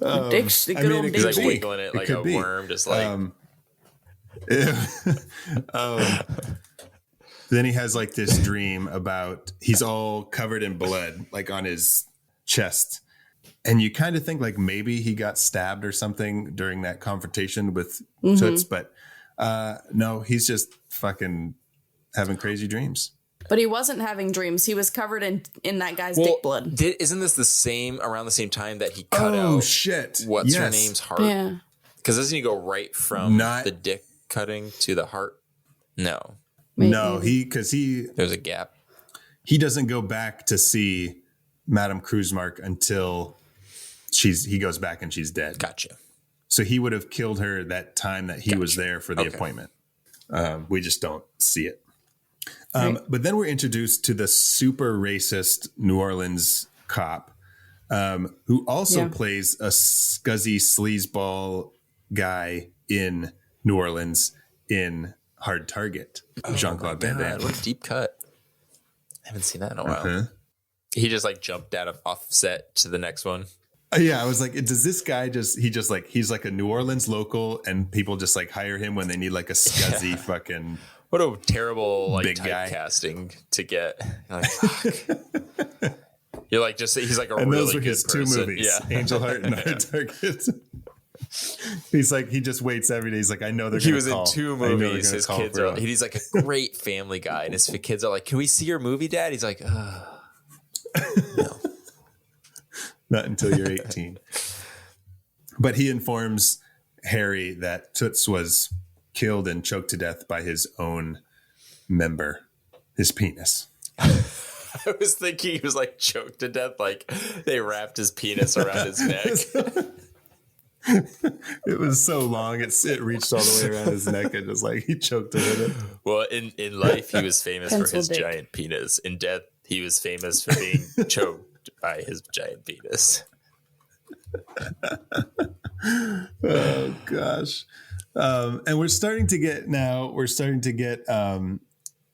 [SPEAKER 3] Good old
[SPEAKER 2] he's
[SPEAKER 3] dick stick.
[SPEAKER 2] wiggling it like a worm, just like.
[SPEAKER 1] Then he has this dream about he's all covered in blood, on his chest. And you kind of think maybe he got stabbed or something during that confrontation with Toots, but no, he's just fucking having crazy dreams.
[SPEAKER 3] But he wasn't having dreams. He was covered in that guy's dick blood.
[SPEAKER 2] Isn't this around the same time that he cut out?
[SPEAKER 1] Oh shit!
[SPEAKER 2] What's her name's heart?
[SPEAKER 3] Yeah.
[SPEAKER 2] Because doesn't he go right from the dick cutting to the heart? No.
[SPEAKER 3] Maybe.
[SPEAKER 1] No,
[SPEAKER 2] there's a gap.
[SPEAKER 1] He doesn't go back to see Madame Kruzmark until he goes back and she's dead.
[SPEAKER 2] Gotcha.
[SPEAKER 1] So he would have killed her that time that he was there for the appointment. We just don't see it. But then we're introduced to the super racist New Orleans cop who also plays a scuzzy sleazeball guy in New Orleans in Hard Target. Jean-Claude Van Damme.
[SPEAKER 2] What a deep cut. I haven't seen that in a while. He just jumped out of offset to the next one.
[SPEAKER 1] Yeah, I was like, does this guy he's like a New Orleans local and people just hire him when they need a scuzzy fucking.
[SPEAKER 2] What a terrible
[SPEAKER 1] big guy
[SPEAKER 2] typecasting to get. You're he's a
[SPEAKER 1] and
[SPEAKER 2] really
[SPEAKER 1] those were
[SPEAKER 2] good
[SPEAKER 1] his
[SPEAKER 2] person.
[SPEAKER 1] Two movies, Angel Heart and Hard Target. He's he just waits every day. He's I know they're going to call.
[SPEAKER 2] He was in two movies. His kids are, he's a great family guy. And his kids are can we see your movie, Dad? He's no.
[SPEAKER 1] Not until you're 18. But he informs Harry that Toots was killed and choked to death by his own member, his penis.
[SPEAKER 2] I was thinking he was choked to death, they wrapped his penis around his neck.
[SPEAKER 1] It was so long, it reached all the way around his neck and just he choked him in it.
[SPEAKER 2] Well, in life, he was famous for his giant penis. In death, he was famous for being choked by his giant penis.
[SPEAKER 1] Oh gosh. And we're starting to get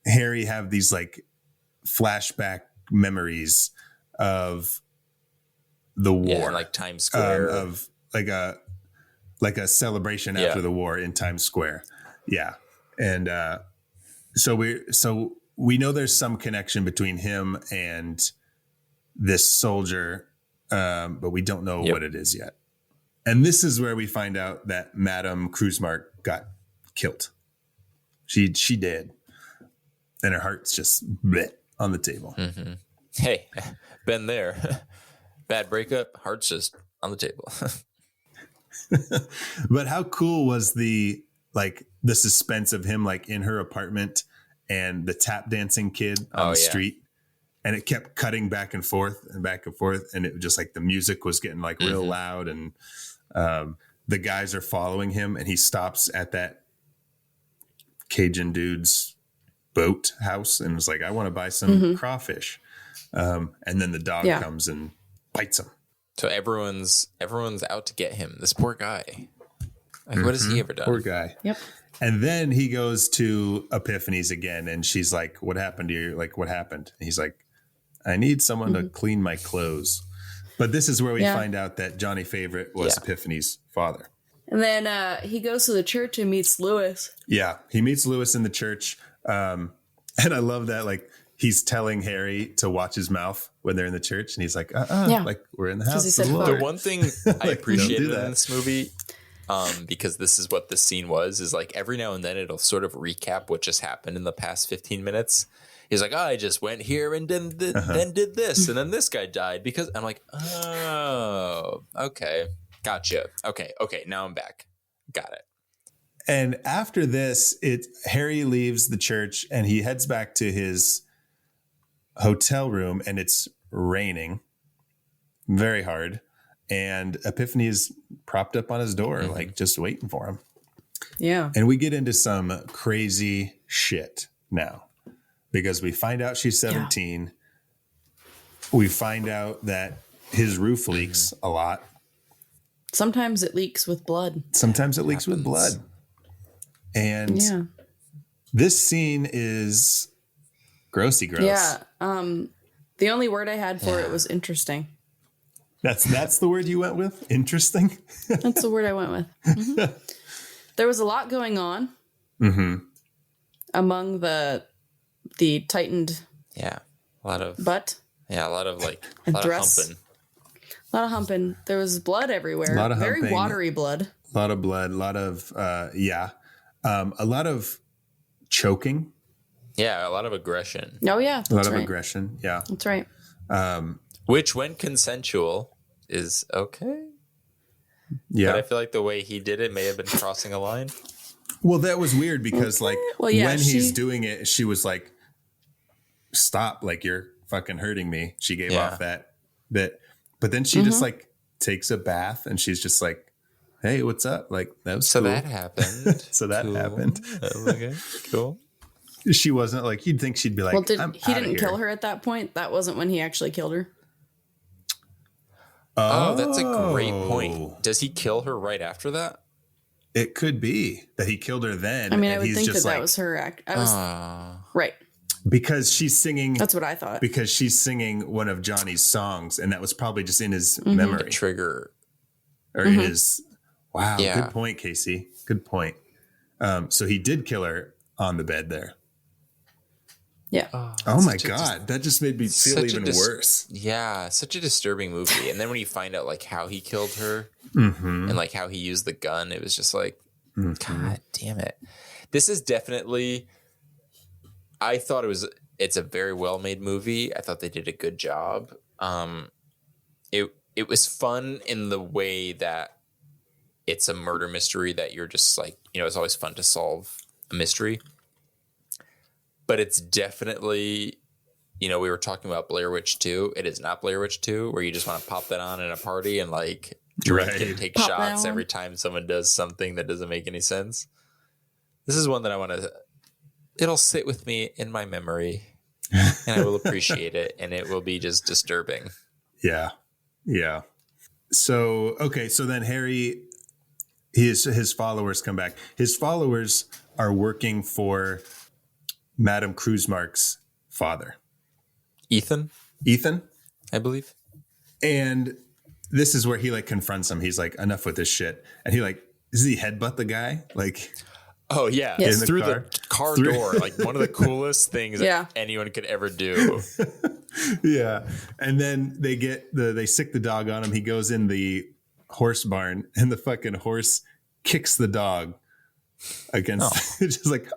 [SPEAKER 1] Harry have these flashback memories of the war,
[SPEAKER 2] Times Square,
[SPEAKER 1] of a celebration after the war in Times Square. Yeah. And so we know there's some connection between him and this soldier, but we don't know what it is yet. And this is where we find out that Madame Kruzmark got killed. She did. And her heart's just on the table.
[SPEAKER 2] Mm-hmm. Hey, been there. Bad breakup, heart's just on the table.
[SPEAKER 1] But how cool was the suspense of him in her apartment and the tap dancing kid on the street, and it kept cutting back and forth, and it was just the music was getting real loud, and the guys are following him, and he stops at that Cajun dude's boat house and was I want to buy some crawfish, and then the dog comes and bites him.
[SPEAKER 2] So everyone's out to get him. This poor guy. What has he ever done?
[SPEAKER 1] Poor guy.
[SPEAKER 3] Yep.
[SPEAKER 1] And then he goes to Epiphany's again, and she's like, "What happened to you? What happened?" And he's like, "I need someone to clean my clothes." But this is where we find out that Johnny Favorite was Epiphany's father.
[SPEAKER 3] And then he goes to the church and meets Lewis.
[SPEAKER 1] Yeah, he meets Lewis in the church, and I love that. He's telling Harry to watch his mouth when they're in the church, and he's like, we're in the house of the Lord.
[SPEAKER 2] The one thing I appreciated in this movie, because this is what the scene was, is every now and then it'll sort of recap what just happened in the past 15 minutes. He's like, oh, I just went here and then did this, and then this guy died because I'm like, oh, okay, gotcha. Okay, now I'm back. Got it.
[SPEAKER 1] And after this, Harry leaves the church and he heads back to his hotel room, and it's raining very hard. And Epiphany is propped up on his door, like just waiting for him.
[SPEAKER 3] Yeah.
[SPEAKER 1] And we get into some crazy shit now because we find out she's 17. Yeah. We find out that his roof leaks a lot.
[SPEAKER 3] Sometimes it leaks with blood.
[SPEAKER 1] And this scene is grossy gross.
[SPEAKER 3] Yeah. The only word I had for it was interesting.
[SPEAKER 1] That's the word you went with? Interesting?
[SPEAKER 3] That's the word I went with. Mm-hmm. There was a lot going on among the tightened
[SPEAKER 2] a lot of
[SPEAKER 3] butt.
[SPEAKER 2] Yeah, a lot of humping.
[SPEAKER 3] A lot of humping. There was blood everywhere.
[SPEAKER 1] A lot of
[SPEAKER 3] very
[SPEAKER 1] humping,
[SPEAKER 3] watery blood.
[SPEAKER 1] A lot of blood. A lot of a lot of choking.
[SPEAKER 2] Yeah, a lot of aggression.
[SPEAKER 3] Oh yeah,
[SPEAKER 1] a lot of aggression. Yeah,
[SPEAKER 3] that's right.
[SPEAKER 2] Which, when consensual, is okay.
[SPEAKER 1] Yeah,
[SPEAKER 2] but I feel like the way he did it may have been crossing a line.
[SPEAKER 1] Well, that was weird because when he's doing it, she was like, "Stop! Like you're fucking hurting me." She gave off that, but then she just like takes a bath and she's just like, "Hey, what's up?" Like that was
[SPEAKER 2] so
[SPEAKER 1] cool.
[SPEAKER 2] that happened.
[SPEAKER 1] Happened.
[SPEAKER 2] Okay, cool.
[SPEAKER 1] She wasn't like, you'd think she'd be like,
[SPEAKER 3] well, he
[SPEAKER 1] didn't
[SPEAKER 3] kill her at that point? That wasn't when he actually killed her.
[SPEAKER 2] Oh, that's a great point. Does he kill her right after that?
[SPEAKER 1] It could be that he killed her then.
[SPEAKER 3] I mean, I would think that was her act. Right.
[SPEAKER 1] Because she's singing.
[SPEAKER 3] That's what I thought.
[SPEAKER 1] Because she's singing one of Johnny's songs, and that was probably just in his memory.
[SPEAKER 2] The trigger.
[SPEAKER 1] Or in his. Wow. Yeah. Good point, Casey. Good point. So he did kill her on the bed there.
[SPEAKER 3] Yeah.
[SPEAKER 1] Oh my God. That just made me feel even worse.
[SPEAKER 2] Yeah. Such a disturbing movie. And then when you find out like how he killed her and like how he used the gun, it was just like, God damn it. This is definitely, I thought it's a very well made movie. I thought they did a good job. It was fun in the way that it's a murder mystery that you're just like, it's always fun to solve a mystery. But it's definitely, we were talking about Blair Witch 2. It is not Blair Witch 2, where you just want to pop that on in a party and like drink and take shots every time someone does something that doesn't make any sense. This is one that I want to, it'll sit with me in my memory and I will appreciate it. And it will be just disturbing.
[SPEAKER 1] Yeah. Yeah. So then Harry, his followers come back. His followers are working for Madame Kruzmark's father.
[SPEAKER 2] Ethan, I believe.
[SPEAKER 1] And this is where he like confronts him. He's like, enough with this shit. And does he headbutt the guy? Like,
[SPEAKER 2] oh yeah.
[SPEAKER 1] Yes.
[SPEAKER 2] Through the car door. Like one of the coolest things that anyone could ever do.
[SPEAKER 1] Yeah. And then they sick the dog on him. He goes in the horse barn and the fucking horse kicks the dog against just like,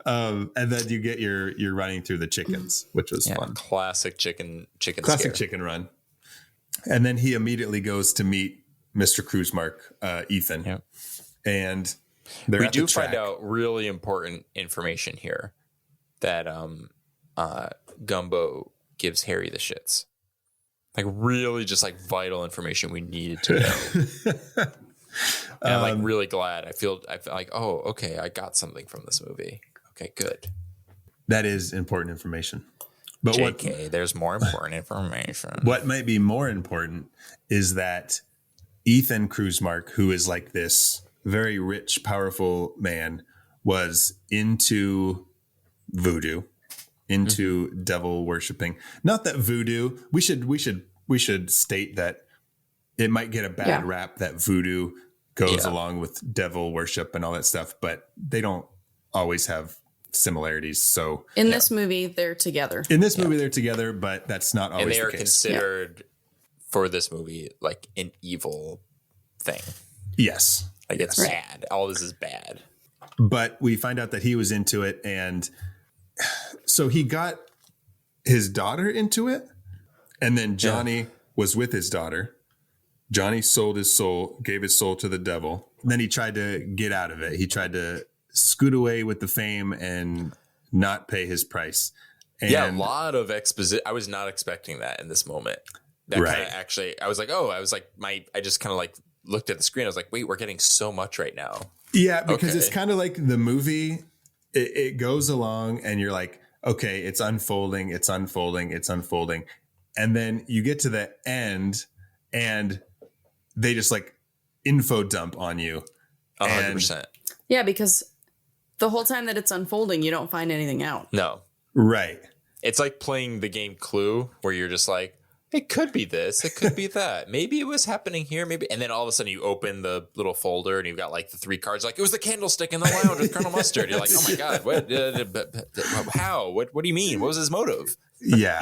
[SPEAKER 1] and then you get your running through the chickens, which was fun.
[SPEAKER 2] Classic chicken
[SPEAKER 1] Classic chicken run. And then he immediately goes to meet Mr. Kruzmark, Ethan. Yep. And we do find out
[SPEAKER 2] really important information here that Gumbo gives Harry the shits. Like really just like vital information we needed to know. And I'm like really glad. I feel like, oh, okay, I got something from this movie. Okay, good.
[SPEAKER 1] That is important information. But
[SPEAKER 2] JK, there's more important information.
[SPEAKER 1] What might be more important is that Ethan Kruzmark, who is like this very rich, powerful man, was into voodoo, into devil worshiping. Not that voodoo. We should state that it might get a bad rap that voodoo goes along with devil worship and all that stuff, but they don't always have similarities. So
[SPEAKER 3] in this movie, they're together.
[SPEAKER 1] They're together, but that's not always the case. And they are
[SPEAKER 2] considered for this movie like an evil thing.
[SPEAKER 1] Yes.
[SPEAKER 2] Like it's bad. All this is bad.
[SPEAKER 1] But we find out that he was into it, and so he got his daughter into it, and then Johnny was with his daughter. Johnny sold his soul, gave his soul to the devil. Then he tried to get out of it. He tried to scoot away with the fame and not pay his price. And
[SPEAKER 2] a lot of exposition. I was not expecting that in this moment. That kind of actually, I was like, I just kind of like looked at the screen. I was like, wait, we're getting so much right now.
[SPEAKER 1] Yeah, because it's kind of like the movie. It goes along and you're like, okay, it's unfolding. It's unfolding. It's unfolding. And then you get to the end and they just like info dump on you.
[SPEAKER 2] 100%.
[SPEAKER 3] Yeah, because the whole time that it's unfolding, you don't find anything out.
[SPEAKER 2] No.
[SPEAKER 1] Right.
[SPEAKER 2] It's like playing the game Clue where you're just like, it could be this, it could be that. Maybe it was happening here, maybe. And then all of a sudden you open the little folder and you've got like the 3 cards. Like, it was the candlestick in the lounge with Colonel Mustard. You're like, oh my God, what? How? What do you mean? What was his motive?
[SPEAKER 1] Yeah.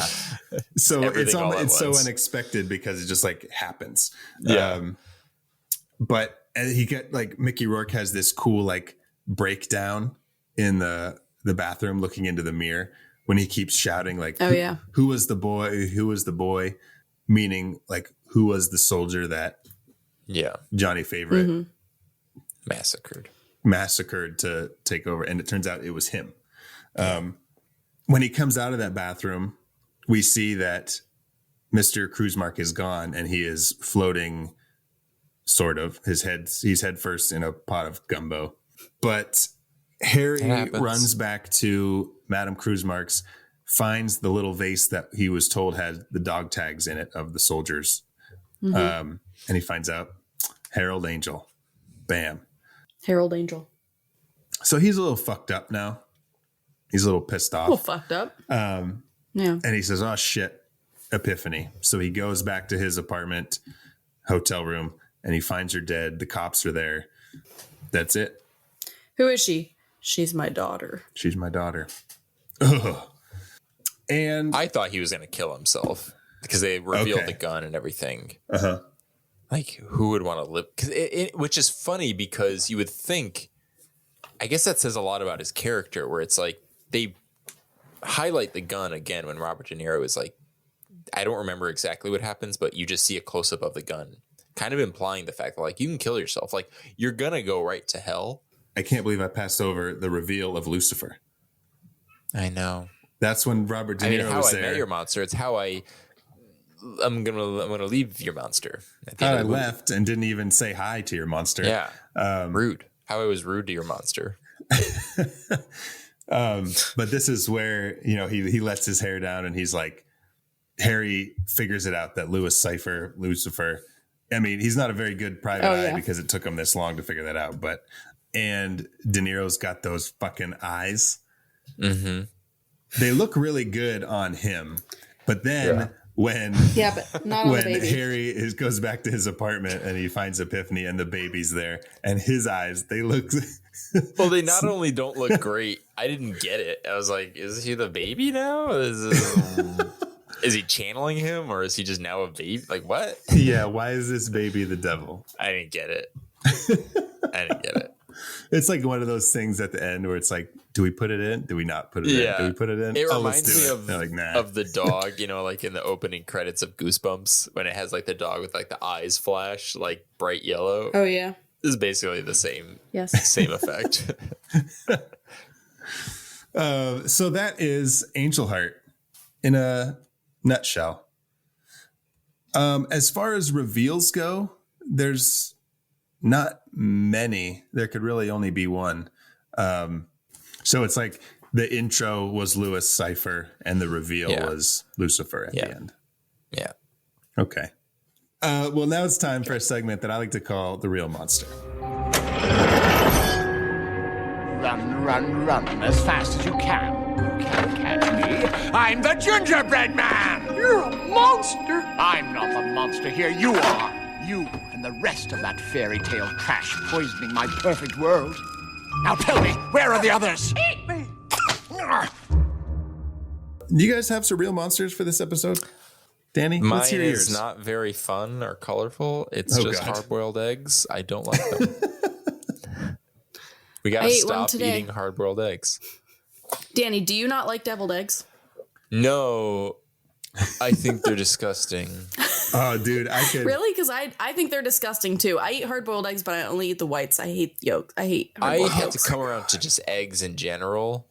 [SPEAKER 1] So it's so
[SPEAKER 2] once.
[SPEAKER 1] unexpected because it just like happens.
[SPEAKER 2] Yeah.
[SPEAKER 1] But he get like Mickey Rourke has this cool like breakdown in the bathroom looking into the mirror when he keeps shouting like, who was the boy? Who was the boy? Meaning like, who was the soldier that Johnny Favorite massacred to take over? And it turns out it was him. When he comes out of that bathroom, we see that Mr. Krusemark is gone and he is floating sort of. He's head first in a pot of gumbo. But Harry runs back to Madame Krusemark's, finds the little vase that he was told had the dog tags in it of the soldiers. And he finds out Harold Angel. Bam.
[SPEAKER 3] Harold Angel.
[SPEAKER 1] So he's a little fucked up now. He's a little pissed off.
[SPEAKER 3] A little fucked up. Yeah.
[SPEAKER 1] And he says, oh, shit, epiphany. So he goes back to his apartment, hotel room, and he finds her dead. The cops are there. That's it.
[SPEAKER 3] Who is she? She's my daughter.
[SPEAKER 1] She's my daughter. Ugh. And
[SPEAKER 2] I thought he was going to kill himself because they revealed the gun and everything. Like, who would want to live? Which is funny because you would think, I guess that says a lot about his character, where it's like they highlight the gun again when Robert De Niro is like, I don't remember exactly what happens, but you just see a close up of the gun, kind of implying the fact that like you can kill yourself. Like, you're going to go right to hell.
[SPEAKER 1] I can't believe I passed over the reveal of Lucifer.
[SPEAKER 2] I know.
[SPEAKER 1] That's when Robert De Niro was there.
[SPEAKER 2] How I Met Your Monster. It's how I'm gonna leave your monster.
[SPEAKER 1] How I left and didn't even say hi to your monster.
[SPEAKER 2] Yeah. Rude. How I was rude to your monster.
[SPEAKER 1] But this is where, you know, he lets his hair down and he's like, Harry figures it out that Lucifer, I mean, he's not a very good private eye because it took him this long to figure that out. And De Niro's got those fucking eyes. Mm-hmm. They look really good on him. But then when Harry goes back to his apartment and he finds Epiphany and the baby's there and his eyes, they look...
[SPEAKER 2] Well, they not only don't look great, I didn't get it. I was like, is he the baby now? Is he channeling him or is he just now a baby? Like, what?
[SPEAKER 1] Yeah, why is this baby the devil?
[SPEAKER 2] I didn't get it. I didn't get it.
[SPEAKER 1] It's like one of those things at the end where it's like, do we put it in? Do we not put it in? Do we put it in?
[SPEAKER 2] It reminds me of,
[SPEAKER 1] like, nah.
[SPEAKER 2] of the dog, you know, like in the opening credits of Goosebumps when it has like the dog with like the eyes flash, like bright yellow.
[SPEAKER 3] Oh, yeah.
[SPEAKER 2] This is basically the same effect.
[SPEAKER 1] So that is Angel Heart in a nutshell. As far as reveals go, there's not many. There could really only be one. So it's like the intro was Louis Cypher and the reveal was Lucifer at the end.
[SPEAKER 2] Yeah.
[SPEAKER 1] Okay. Well, now it's time for a segment that I like to call The Real Monster.
[SPEAKER 7] Run, run, run as fast as you can. You can't catch me. I'm the gingerbread man.
[SPEAKER 8] You're a monster.
[SPEAKER 7] I'm not the monster here. You are. You and the rest of that fairy tale trash poisoning my perfect world. Now tell me, where are the others?
[SPEAKER 8] Eat me.
[SPEAKER 1] Do you guys have some real monsters for this episode? Danny,
[SPEAKER 2] mine
[SPEAKER 1] let's hear yours.
[SPEAKER 2] is not very fun or colorful. It's just hard-boiled eggs. I don't like them. We got to stop eating hard-boiled eggs.
[SPEAKER 3] Danny, do you not like deviled eggs?
[SPEAKER 2] No, I think they're disgusting.
[SPEAKER 1] Oh, dude, I could
[SPEAKER 3] Really? Because I think they're disgusting too. I eat hard-boiled eggs, but I only eat the whites. I hate yolk. I hate
[SPEAKER 2] I
[SPEAKER 3] hard-boiled
[SPEAKER 2] have
[SPEAKER 3] yolks.
[SPEAKER 2] to come around to just eggs in general.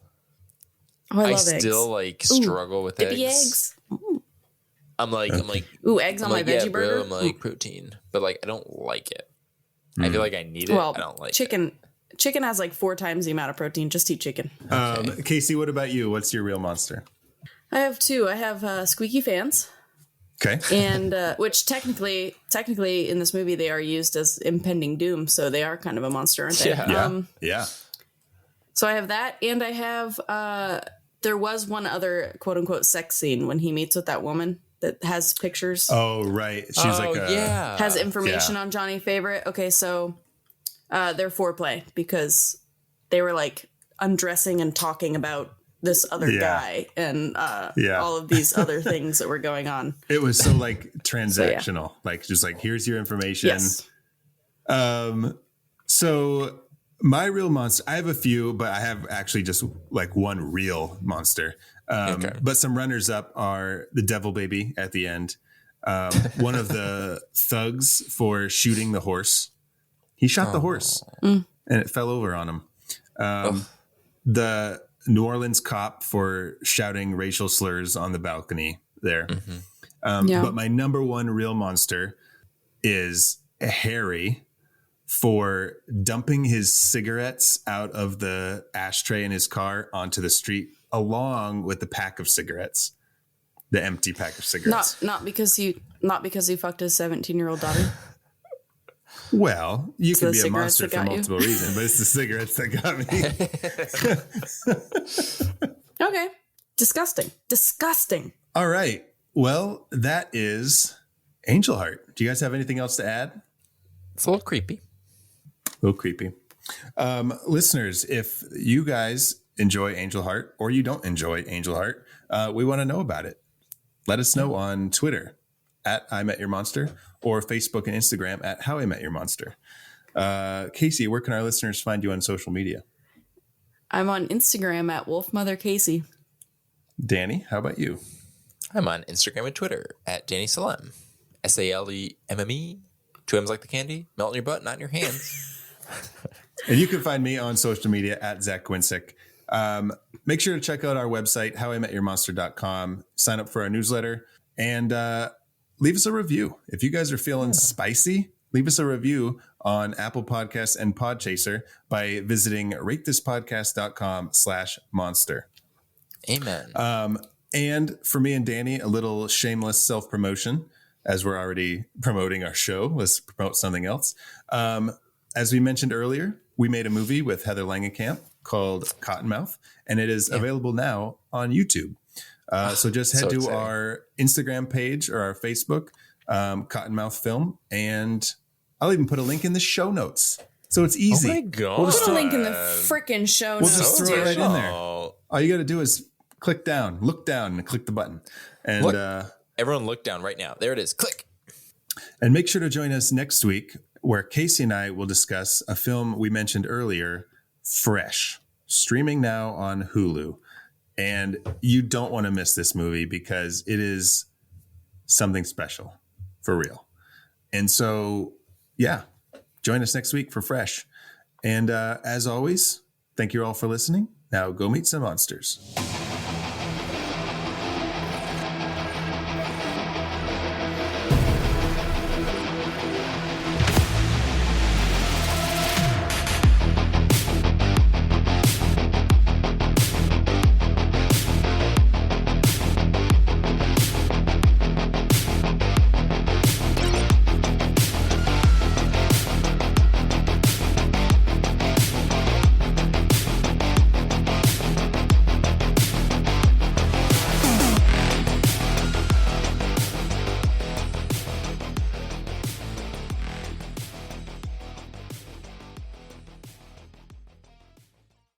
[SPEAKER 3] Oh, I love
[SPEAKER 2] I
[SPEAKER 3] eggs.
[SPEAKER 2] still like struggle with
[SPEAKER 3] Dippy
[SPEAKER 2] eggs. I'm like,
[SPEAKER 3] ooh, eggs on my veggie burger.
[SPEAKER 2] Bro, I'm like protein, but like I don't like it. I feel like I need it.
[SPEAKER 3] Well,
[SPEAKER 2] I don't like
[SPEAKER 3] chicken. Chicken has like 4 times the amount of protein. Just eat chicken.
[SPEAKER 1] Casey, what about you? What's your real monster?
[SPEAKER 3] I have 2. I have squeaky fans,
[SPEAKER 1] Okay.
[SPEAKER 3] and which technically in this movie they are used as impending doom, so they are kind of a monster, aren't they?
[SPEAKER 2] Yeah.
[SPEAKER 1] Yeah.
[SPEAKER 3] So I have that, and I have there was one other quote unquote sex scene when he meets with that woman that has pictures.
[SPEAKER 1] Oh, right. She's like
[SPEAKER 3] Has information on Johnny Favorite. Okay, so their foreplay, because they were like undressing and talking about this other guy and all of these other things that were going on.
[SPEAKER 1] It was so like transactional, like just like, here's your information.
[SPEAKER 3] Yes.
[SPEAKER 1] So my real monster, I have a few, but I have actually just like one real monster. But some runners up are the devil baby at the end. One of the thugs for shooting the horse. He shot the horse and it fell over on him. The New Orleans cop for shouting racial slurs on the balcony there. But my number one real monster is Harry for dumping his cigarettes out of the ashtray in his car onto the street, along with the pack of cigarettes, the empty pack of cigarettes.
[SPEAKER 3] Not because he fucked his 17-year-old daughter.
[SPEAKER 1] Well, you
[SPEAKER 3] It's
[SPEAKER 1] can
[SPEAKER 3] the
[SPEAKER 1] be a
[SPEAKER 3] cigarettes
[SPEAKER 1] monster
[SPEAKER 3] that
[SPEAKER 1] for
[SPEAKER 3] got you.
[SPEAKER 1] multiple reasons, but it's the cigarettes that got me.
[SPEAKER 3] Okay. Disgusting.
[SPEAKER 1] All right. Well, that is Angel Heart. Do you guys have anything else to add?
[SPEAKER 2] It's a little creepy.
[SPEAKER 1] A little creepy. Listeners, if you guys enjoy Angel Heart or you don't enjoy Angel Heart, we want to know about it. Let us know on Twitter at I Met Your Monster or Facebook and Instagram at How I Met Your Monster. Casey, where can our listeners find you on social media?
[SPEAKER 3] I'm on Instagram at WolfMotherCasey.
[SPEAKER 1] Danny, how about you?
[SPEAKER 2] I'm on Instagram and Twitter at Danny Salem. SALEMME. 2 M's like the candy. Melt in your butt, not in your hands.
[SPEAKER 1] And you can find me on social media at Zach Gwinsick. Make sure to check out our website, howimetyourmonster.com. Sign up for our newsletter and leave us a review. If you guys are feeling spicy, leave us a review on Apple Podcasts and Podchaser by visiting ratethispodcast.com/monster.
[SPEAKER 2] Amen.
[SPEAKER 1] And for me and Danny, a little shameless self-promotion, as we're already promoting our show. Let's promote something else. As we mentioned earlier, we made a movie with Heather Langenkamp called Cottonmouth, and it is available now on YouTube. So just head to our Instagram page or our Facebook, Cottonmouth Film, and I'll even put a link in the show notes. So it's easy.
[SPEAKER 2] Oh my God.
[SPEAKER 3] Put a link in the frickin' show
[SPEAKER 1] We'll
[SPEAKER 3] notes,
[SPEAKER 1] just throw it right
[SPEAKER 3] dude.
[SPEAKER 1] in there. All you got to do is look down, and click the button. And
[SPEAKER 2] Everyone look down right now. There it is. Click.
[SPEAKER 1] And make sure to join us next week, where Casey and I will discuss a film we mentioned earlier, Fresh, streaming now on Hulu. And you don't want to miss this movie because it is something special, for real. And so, yeah, join us next week for Fresh. And as always, thank you all for listening. Now go meet some monsters.